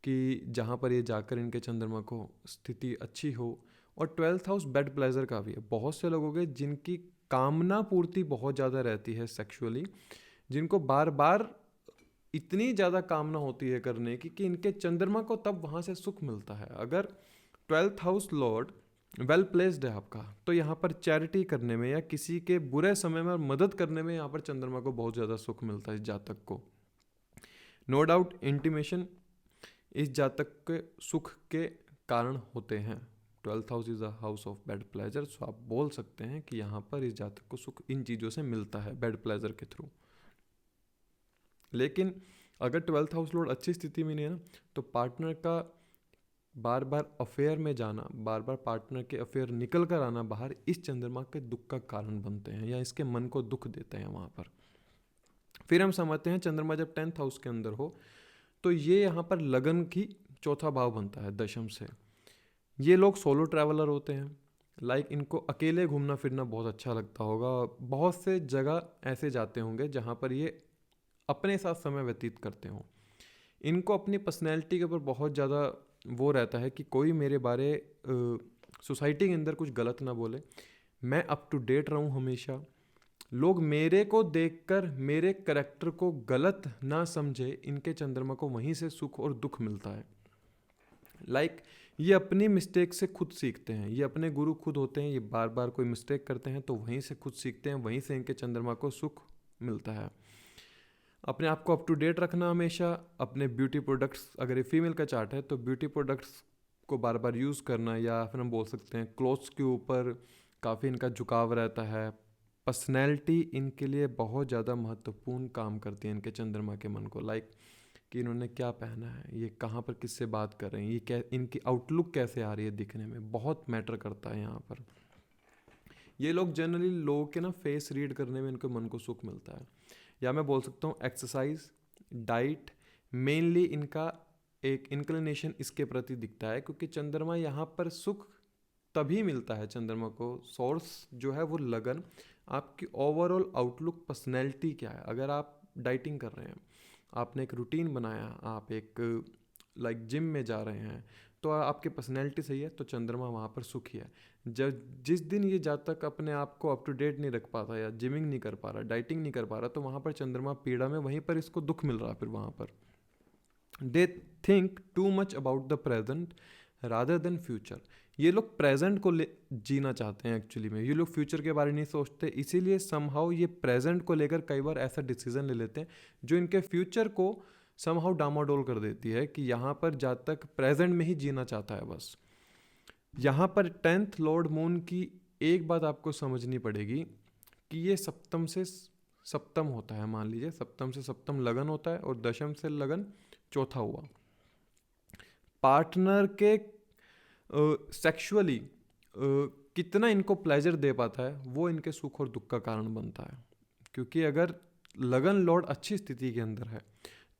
कि जहाँ पर ये जाकर इनके चंद्रमा को स्थिति अच्छी हो। और 12th हाउस बेड प्लेजर का भी है। बहुत से लोगों के जिनकी कामना पूर्ति बहुत ज़्यादा रहती है सेक्सुअली, जिनको बार बार इतनी ज़्यादा कामना होती है करने की कि इनके चंद्रमा को तब वहाँ से सुख मिलता है। अगर 12th house Lord well placed है आपका, तो यहाँ पर चैरिटी करने में या किसी के बुरे समय में मदद करने में यहाँ पर चंद्रमा को बहुत ज़्यादा सुख मिलता है इस जातक को। नो डाउट इंटीमेशन इस जातक के सुख के कारण होते हैं। 12th house is a house of bed pleasure, so आप बोल सकते हैं कि यहाँ पर इस जातक को सुख इन चीज़ों से मिलता है बेड प्लेजर के थ्रू। लेकिन अगर 12th हाउस लॉर्ड अच्छी स्थिति में नहीं है ना, तो पार्टनर का बार बार अफेयर में जाना, बार बार पार्टनर के अफेयर निकल कर आना बाहर, इस चंद्रमा के दुख का कारण बनते हैं या इसके मन को दुख देते हैं वहाँ पर। फिर हम समझते हैं चंद्रमा जब 10th हाउस के अंदर हो तो ये यहाँ पर लगन की चौथा भाव बनता है दशम से। ये लोग सोलो ट्रैवलर होते हैं, लाइक इनको अकेले घूमना फिरना बहुत अच्छा लगता होगा। बहुत से जगह ऐसे जाते होंगे जहाँ पर ये अपने साथ समय व्यतीत करते हों। इनको अपनी पर्सनैलिटी के ऊपर बहुत ज़्यादा वो रहता है कि कोई मेरे बारे सोसाइटी के अंदर कुछ गलत ना बोले, मैं अप टू डेट रहूं हमेशा, लोग मेरे को देखकर मेरे करैक्टर को गलत ना समझे। इनके चंद्रमा को वहीं से सुख और दुख मिलता है। लाइक ये अपनी मिस्टेक से खुद सीखते हैं, ये अपने गुरु खुद होते हैं। ये बार बार कोई मिस्टेक करते हैं तो वहीं से खुद सीखते हैं, वहीं से इनके चंद्रमा को सुख मिलता है। अपने आप को अप टू डेट रखना हमेशा, अपने ब्यूटी प्रोडक्ट्स, अगर ये फीमेल का चार्ट है तो ब्यूटी प्रोडक्ट्स को बार बार यूज़ करना, या फिर हम बोल सकते हैं क्लोथ्स के ऊपर काफ़ी इनका झुकाव रहता है। पर्सनैलिटी इनके लिए बहुत ज़्यादा महत्वपूर्ण काम करती है इनके चंद्रमा के मन को। लाइक कि इन्होंने क्या पहना है, ये कहाँ पर किससे बात कर रहे हैं, ये क्या, इनकी आउटलुक कैसे आ रही है दिखने में, बहुत मैटर करता है यहाँ पर। ये लोग जनरली लोगों के ना फेस रीड करने में इनको मन को सुख मिलता है। या मैं बोल सकता हूँ एक्सरसाइज, डाइट, मेनली इनका एक इंक्लिनेशन इसके प्रति दिखता है, क्योंकि चंद्रमा यहाँ पर सुख तभी मिलता है चंद्रमा को। सोर्स जो है वो लगन, आपकी ओवरऑल आउटलुक, पर्सनैलिटी क्या है। अगर आप डाइटिंग कर रहे हैं, आपने एक रूटीन बनाया, आप एक लाइक जिम में जा रहे हैं, तो आपकी पर्सनैलिटी सही है तो चंद्रमा वहाँ पर सुखी है। जब जिस दिन ये जातक अपने आप को अप टू डेट नहीं रख पाता, या जिमिंग नहीं कर पा रहा, डाइटिंग नहीं कर पा रहा, तो वहाँ पर चंद्रमा पीड़ा में, वहीं पर इसको दुख मिल रहा है। फिर वहाँ पर they think too much about the present rather than future. ये लोग प्रेजेंट को जीना चाहते हैं एक्चुअली में, ये लोग फ्यूचर के बारे में नहीं सोचते। इसीलिए समहाउ ये प्रेजेंट को लेकर कई बार ऐसा डिसीजन ले लेते हैं जो इनके फ्यूचर को समहाउ डामाडोल कर देती है, कि यहाँ पर जातक प्रेजेंट में ही जीना चाहता है बस। यहाँ पर 10th लॉर्ड मून की एक बात आपको समझनी पड़ेगी कि ये सप्तम से सप्तम होता है। मान लीजिए सप्तम से सप्तम लगन होता है और दशम से लगन चौथा हुआ। पार्टनर के सेक्सुअली कितना इनको प्लेजर दे पाता है वो इनके सुख और दुख का कारण बनता है। क्योंकि अगर लगन लॉर्ड अच्छी स्थिति के अंदर है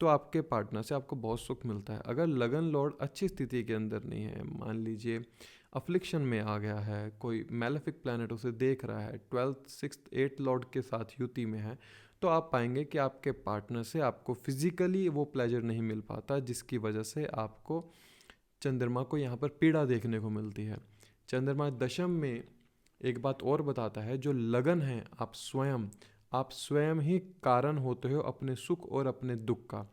तो आपके पार्टनर से आपको बहुत सुख मिलता है। अगर लगन लॉर्ड अच्छी स्थिति के अंदर नहीं है, मान लीजिए अफ्लिक्शन में आ गया है, कोई मैलेफिक प्लैनेट उसे देख रहा है, 12th 6th 8th लॉर्ड के साथ युति में है, तो आप पाएंगे कि आपके पार्टनर से आपको फिजिकली वो प्लेजर नहीं मिल पाता, जिसकी वजह से आपको चंद्रमा को यहाँ पर पीड़ा देखने को मिलती है। चंद्रमा दशम में एक बात और बताता है, जो लगन है आप स्वयं ही कारण होते हो अपने सुख और अपने दुख का।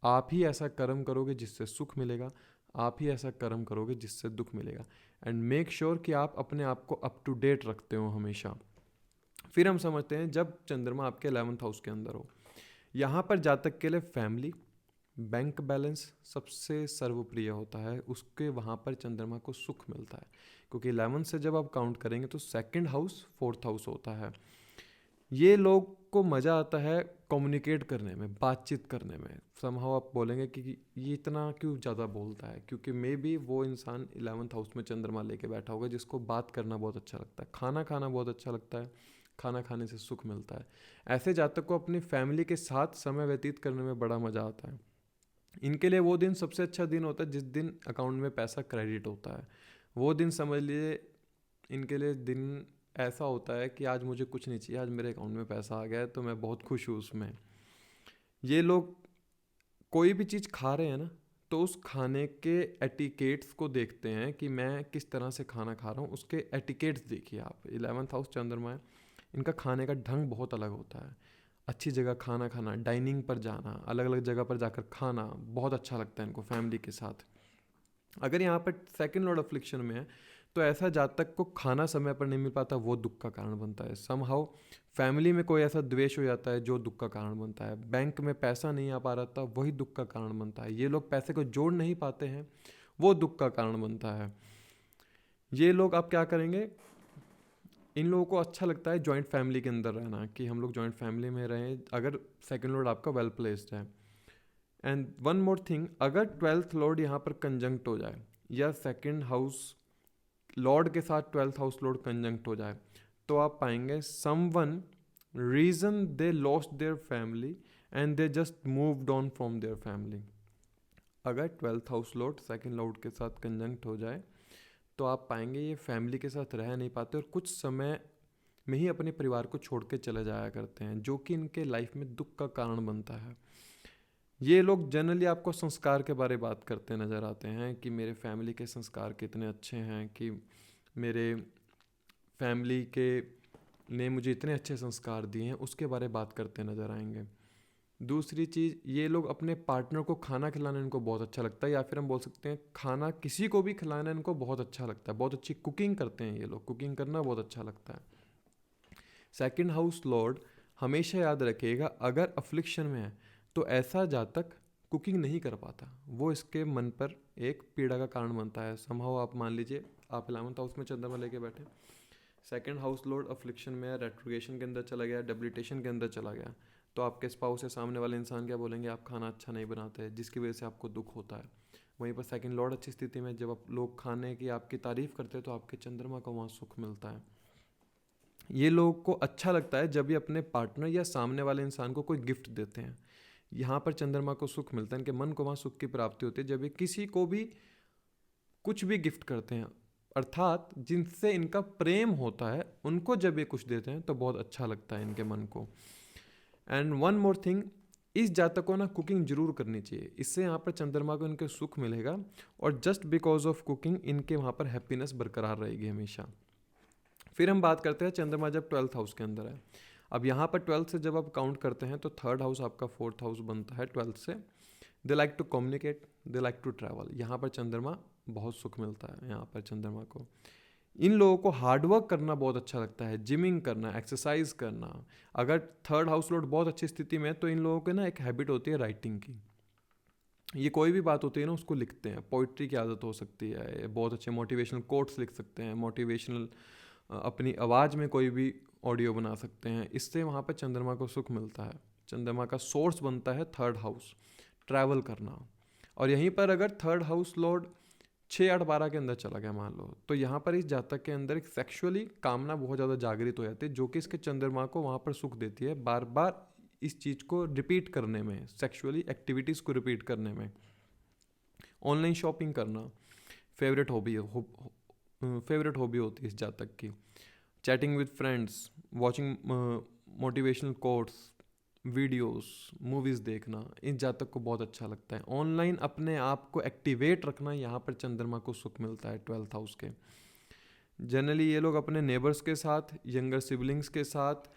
आप ही ऐसा कर्म करोगे जिससे सुख मिलेगा, आप ही ऐसा कर्म करोगे जिससे दुख मिलेगा। एंड मेक श्योर कि आप अपने आप को अप टू डेट रखते हो हमेशा। फिर हम समझते हैं जब चंद्रमा आपके 11th हाउस के अंदर हो, यहाँ पर जातक के लिए फैमिली, बैंक बैलेंस सबसे सर्वप्रिय होता है, उसके वहाँ पर चंद्रमा को सुख मिलता है। क्योंकि 11 से जब आप काउंट करेंगे तो 2nd हाउस 4th हाउस होता है। ये लोग को मज़ा आता है कम्युनिकेट करने में, बातचीत करने में। समहाउ आप बोलेंगे कि ये इतना क्यों ज़्यादा बोलता है, क्योंकि मे बी वो इंसान 11th हाउस में चंद्रमा लेके बैठा होगा, जिसको बात करना बहुत अच्छा लगता है, खाना खाना बहुत अच्छा लगता है, खाना खाने से सुख मिलता है। ऐसे जातक को अपनी फैमिली के साथ समय व्यतीत करने में बड़ा मज़ा आता है। इनके लिए वो दिन सबसे अच्छा दिन होता है जिस दिन अकाउंट में पैसा क्रेडिट होता है। वो दिन समझ लीजिए इनके लिए दिन ऐसा होता है कि आज मुझे कुछ नहीं चाहिए, आज मेरे अकाउंट में पैसा आ गया है तो मैं बहुत खुश हूँ उसमें। ये लोग कोई भी चीज़ खा रहे हैं ना, तो उस खाने के एटिकेट्स को देखते हैं कि मैं किस तरह से खाना खा रहा हूँ, उसके एटिकेट्स देखिए आप। 11th हाउस चंद्रमा है, इनका खाने का ढंग बहुत अलग होता है। अच्छी जगह खाना खाना, डाइनिंग पर जाना, अलग अलग जगह पर जाकर खाना बहुत अच्छा लगता है इनको फैमिली के साथ। अगर यहाँ पर 2nd लॉर्ड अफ्लिक्शन में है तो ऐसा जातक को खाना समय पर नहीं मिल पाता, वो दुख का कारण बनता है। समहाउ फैमिली में कोई ऐसा द्वेष हो जाता है जो दुख का कारण बनता है। बैंक में पैसा नहीं आ पा रहा था, वही दुख का कारण बनता है। ये लोग पैसे को जोड़ नहीं पाते हैं, वो दुख का कारण बनता है। ये लोग आप क्या करेंगे, इन लोगों को अच्छा लगता है जॉइंट फैमिली के अंदर रहना, कि हम लोग जॉइंट फैमिली में रहें, अगर 2nd लॉर्ड आपका वेल प्लेस्ड है। एंड वन मोर थिंग, अगर 12th लॉर्ड यहाँ पर कंजंक्ट हो जाए, या सेकंड हाउस लॉर्ड के साथ 12th हाउस लॉर्ड कंजंक्ट हो जाए, तो आप पाएंगे someone reason they lost their family and they just moved on from their family. अगर 12th house Lord second Lord के साथ कंजंक्ट हो जाए तो आप पाएंगे ये फैमिली के साथ रह नहीं पाते और कुछ समय में ही अपने परिवार को छोड़ के चले जाया करते हैं, जो कि इनके लाइफ में दुख का कारण बनता है। ये लोग जनरली आपको संस्कार के बारे में बात करते नज़र आते हैं कि मेरे फैमिली के संस्कार कितने अच्छे हैं, कि मेरे फैमिली के ने मुझे इतने अच्छे संस्कार दिए हैं, उसके बारे में बात करते नज़र आएंगे। दूसरी चीज़, ये लोग अपने पार्टनर को खाना खिलाना इनको बहुत अच्छा लगता है, या फिर हम बोल सकते हैं खाना किसी को भी खिलाना इनको बहुत अच्छा लगता है। बहुत अच्छी कुकिंग करते हैं ये लोग, कुकिंग करना बहुत अच्छा लगता है। सेकंड हाउस लॉर्ड हमेशा याद रखिएगा, अगर अफ्लिक्शन में है तो ऐसा जातक कुकिंग नहीं कर पाता, वो इसके मन पर एक पीड़ा का कारण बनता है। समहाउ आप मान लीजिए आप 11th हाउस में चंद्रमा लेके बैठे, सेकंड हाउस लॉर्ड अफ्लिक्शन में है, रेट्रोगेशन के अंदर चला गया, डेबिलिटेशन के अंदर चला गया, तो आपके स्पाउस या सामने वाले इंसान क्या बोलेंगे, आप खाना अच्छा नहीं बनाते, जिसकी वजह से आपको दुख होता है। वहीं पर सेकंड लॉर्ड अच्छी स्थिति में, जब आप लोग खाने की आपकी तारीफ करते हैं तो आपके चंद्रमा को वहाँ सुख मिलता है। ये लोगों को अच्छा लगता है जब ये अपने पार्टनर या सामने वाले इंसान को कोई गिफ्ट देते हैं, यहाँ पर चंद्रमा को सुख मिलता है, इनके मन को वहाँ सुख की प्राप्ति होती है जब ये किसी को भी कुछ भी गिफ्ट करते हैं, अर्थात जिनसे इनका प्रेम होता है उनको जब ये कुछ देते हैं तो बहुत अच्छा लगता है इनके मन को। एंड वन मोर थिंग, इस जातक को ना कुकिंग जरूर करनी चाहिए, इससे यहाँ पर चंद्रमा को इनके सुख मिलेगा और जस्ट बिकॉज ऑफ कुकिंग इनके वहाँ पर हैप्पीनेस बरकरार रहेगी हमेशा। फिर हम बात करते हैं चंद्रमा जब 12th हाउस के अंदर है। अब यहाँ पर 12th से जब आप काउंट करते हैं तो थर्ड हाउस आपका 4th हाउस बनता है 12th से। They like to communicate, they like to travel, यहाँ पर चंद्रमा बहुत सुख मिलता है। यहाँ पर चंद्रमा को, इन लोगों को हार्डवर्क करना बहुत अच्छा लगता है, जिमिंग करना, एक्सरसाइज करना। अगर थर्ड हाउस लॉर्ड बहुत अच्छी स्थिति में है तो इन लोगों के ना एक हैबिट होती है राइटिंग की। ये कोई भी बात होती है ना उसको लिखते हैं, पोइट्री की आदत हो सकती है, बहुत अच्छे मोटिवेशनल कोट्स लिख सकते हैं, मोटिवेशनल अपनी आवाज़ में कोई भी ऑडियो बना सकते हैं। इससे वहाँ पर चंद्रमा को सुख मिलता है। चंद्रमा का सोर्स बनता है थर्ड हाउस, ट्रैवल करना। और यहीं पर अगर थर्ड हाउस लॉर्ड 6, 8, 12 के अंदर चला गया मान लो, तो यहाँ पर इस जातक के अंदर एक सेक्सुअली कामना बहुत ज़्यादा जागृत हो जाती है, जो कि इसके चंद्रमा को वहाँ पर सुख देती है, बार बार इस चीज़ को रिपीट करने में, सेक्सुअली एक्टिविटीज़ को रिपीट करने में। ऑनलाइन शॉपिंग करना फेवरेट हॉबी फेवरेट हॉबी होती है इस जातक की। Chatting with friends, watching motivational quotes, videos, movies देखना इन जातक को बहुत अच्छा लगता है। ऑनलाइन अपने आप को एक्टिवेट रखना, यहाँ पर चंद्रमा को सुख मिलता है 12th हाउस के। जनरली ये लोग अपने नेबर्स के साथ, यंगर सिबलिंग्स के साथ,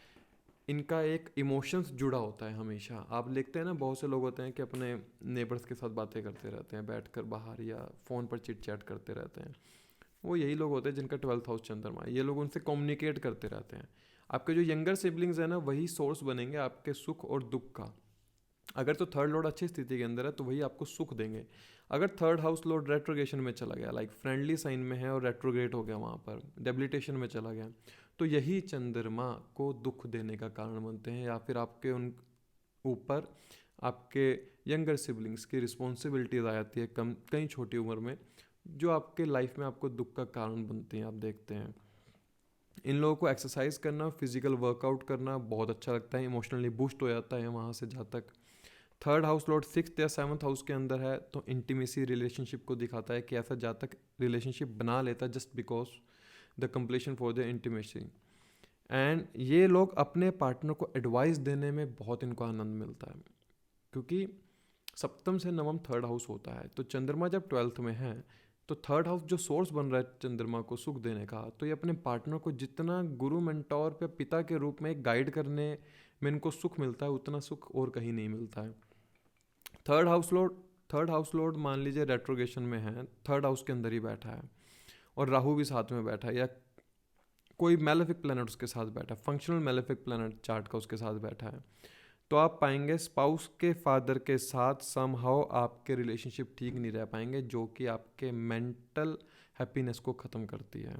इनका एक इमोशंस जुड़ा होता है हमेशा। आप देखते हैं ना बहुत से लोग होते हैं कि अपने नेबर्स के साथ बातें करते रहते हैं बैठकर बाहर, या फ़ोन पर चिट चैट करते रहते हैं। वो यही लोग होते हैं जिनका 12th हाउस चंद्रमा है। ये लोग उनसे कम्युनिकेट करते रहते हैं। आपके जो यंगर सिबलिंग्स हैं ना, वही सोर्स बनेंगे आपके सुख और दुख का। अगर तो थर्ड लॉर्ड अच्छी स्थिति के अंदर है तो वही आपको सुख देंगे। अगर थर्ड हाउस लॉर्ड रेट्रोगेशन में चला गया, लाइक फ्रेंडली साइन में है और रेट्रोग्रेट हो गया, वहाँ पर डेबिलिटेशन में चला गया, तो यही चंद्रमा को दुख देने का कारण बनते हैं। या फिर आपके उन ऊपर आपके यंगर सिबलिंग्स की रिस्पॉन्सिबिलिटीज आ जाती है कई छोटी उम्र में, जो आपके लाइफ में आपको दुख का कारण बनती हैं। आप देखते हैं इन लोगों को एक्सरसाइज करना, फिजिकल वर्कआउट करना बहुत अच्छा लगता है, इमोशनली बूस्ट हो जाता है वहाँ से। जहाँ तक थर्ड हाउस लॉर्ड 6th या 7th हाउस के अंदर है तो इंटीमेसी रिलेशनशिप को दिखाता है कि ऐसा जातक रिलेशनशिप बना लेता है just because the completion for the intimacy. And ये लोग अपने पार्टनर को एडवाइस देने में बहुत इनको आनंद मिलता है, क्योंकि सप्तम से नवम थर्ड हाउस होता है। तो चंद्रमा जब 12th में है तो थर्ड हाउस जो सोर्स बन रहा है चंद्रमा को सुख देने का, तो ये अपने पार्टनर को जितना गुरु मेंटोर पे पिता के रूप में गाइड करने में इनको सुख मिलता है, उतना सुख और कहीं नहीं मिलता है। थर्ड हाउस लॉर्ड मान लीजिए रेट्रोगेशन में है, थर्ड हाउस के अंदर ही बैठा है और राहु भी साथ में बैठा है, या कोई मेलेफिक प्लैनेट उसके साथ बैठा है, फंक्शनल मेलेफिक प्लैनेट चार्ट का उसके साथ बैठा है, तो आप पाएंगे स्पाउस के फादर के साथ समहाउ आपके रिलेशनशिप ठीक नहीं रह पाएंगे, जो कि आपके मेंटल हैप्पीनेस को ख़त्म करती है।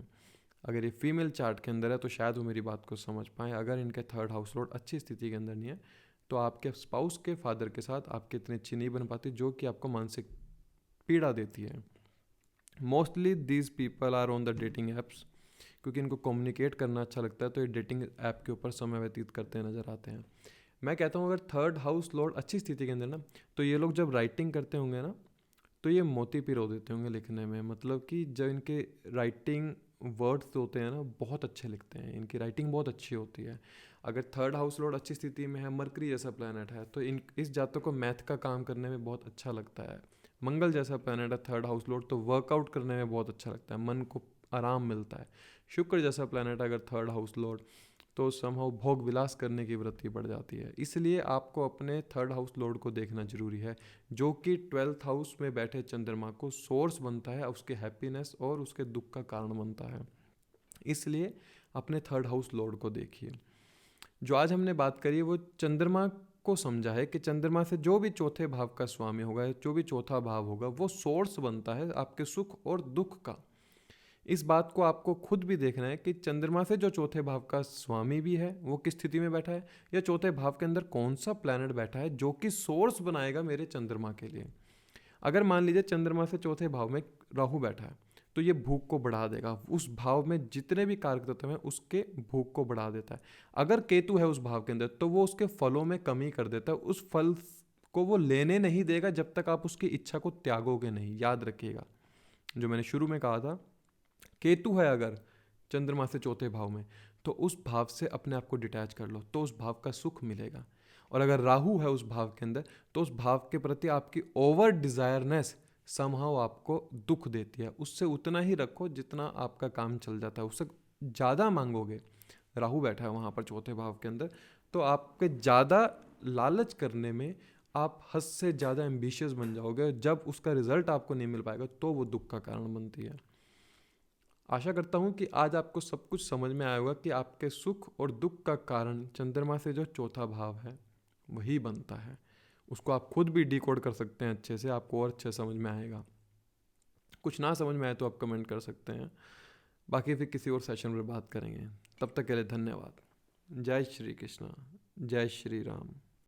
अगर ये फीमेल चार्ट के अंदर है तो शायद वो मेरी बात को समझ पाएँ। अगर इनके थर्ड हाउस लॉर्ड अच्छी स्थिति के अंदर नहीं है तो आपके स्पाउस के फादर के साथ आपकी इतनी अच्छी नहीं बन पाती, जो कि आपको मानसिक पीड़ा देती है। Mostly these people are on the dating apps, क्योंकि इनको कम्युनिकेट करना अच्छा लगता है, तो ये डेटिंग ऐप के ऊपर समय व्यतीत करते नज़र आते हैं। मैं कहता हूँ अगर थर्ड हाउस लॉर्ड अच्छी स्थिति के अंदर ना, तो ये लोग जब राइटिंग करते होंगे ना, तो ये मोती पिरो देते होंगे लिखने में। मतलब कि जब इनके राइटिंग वर्ड्स होते हैं ना, बहुत अच्छे लिखते हैं, इनकी राइटिंग बहुत अच्छी होती है। अगर थर्ड हाउस लॉर्ड अच्छी स्थिति में है, मरकरी जैसा प्लैनेट है, तो इस जातकों को मैथ का काम करने में बहुत अच्छा लगता है। मंगल जैसा प्लैनेट है थर्ड हाउस लॉर्ड, तो वर्कआउट करने में बहुत अच्छा लगता है, मन को आराम मिलता है। शुक्र जैसा प्लैनेट अगर थर्ड हाउस लॉर्ड, तो समहाउ भोग विलास करने की वृत्ति बढ़ जाती है। इसलिए आपको अपने थर्ड हाउस लॉर्ड को देखना जरूरी है, जो कि 12th हाउस में बैठे चंद्रमा को सोर्स बनता है, उसके हैप्पीनेस और उसके दुख का कारण बनता है। इसलिए अपने थर्ड हाउस लॉर्ड को देखिए। जो आज हमने बात करी है वो चंद्रमा को समझा है कि चंद्रमा से जो भी चौथे भाव का स्वामी होगा, जो भी चौथा भाव होगा, वो सोर्स बनता है आपके सुख और दुख का। इस बात को आपको खुद भी देखना है कि चंद्रमा से जो चौथे भाव का स्वामी भी है वो किस स्थिति में बैठा है, या चौथे भाव के अंदर कौन सा प्लैनेट बैठा है जो कि सोर्स बनाएगा मेरे चंद्रमा के लिए। अगर मान लीजिए चंद्रमा से चौथे भाव में राहु बैठा है, तो ये भूख को बढ़ा देगा। उस भाव में जितने भी कारक तत्व हैं उसके भूख को बढ़ा देता है। अगर केतु है उस भाव के अंदर, तो वो उसके फलों में कमी कर देता है। उस फल को वो लेने नहीं देगा जब तक आप उसकी इच्छा को त्यागोगे नहीं। याद रखिएगा जो मैंने शुरू में कहा था, केतु है अगर चंद्रमा से चौथे भाव में, तो उस भाव से अपने आप को डिटैच कर लो, तो उस भाव का सुख मिलेगा। और अगर राहु है उस भाव के अंदर, तो उस भाव के प्रति आपकी ओवर डिजायरनेस समहाउ आपको दुख देती है। उससे उतना ही रखो जितना आपका काम चल जाता है, उससे ज़्यादा मांगोगे, राहु बैठा है वहाँ पर चौथे भाव के अंदर, तो आपके ज़्यादा लालच करने में आप हद से ज़्यादा एम्बिशियस बन जाओगे। जब उसका रिजल्ट आपको नहीं मिल पाएगा तो वो दुख का कारण बनती है। आशा करता हूँ कि आज आपको सब कुछ समझ में आया होगा कि आपके सुख और दुख का कारण चंद्रमा से जो चौथा भाव है वही बनता है। उसको आप खुद भी डिकोड कर सकते हैं अच्छे से, आपको और अच्छे समझ में आएगा। कुछ ना समझ में आए तो आप कमेंट कर सकते हैं, बाकी फिर किसी और सेशन में बात करेंगे। तब तक के लिए धन्यवाद। जय श्री कृष्णा, जय श्री राम।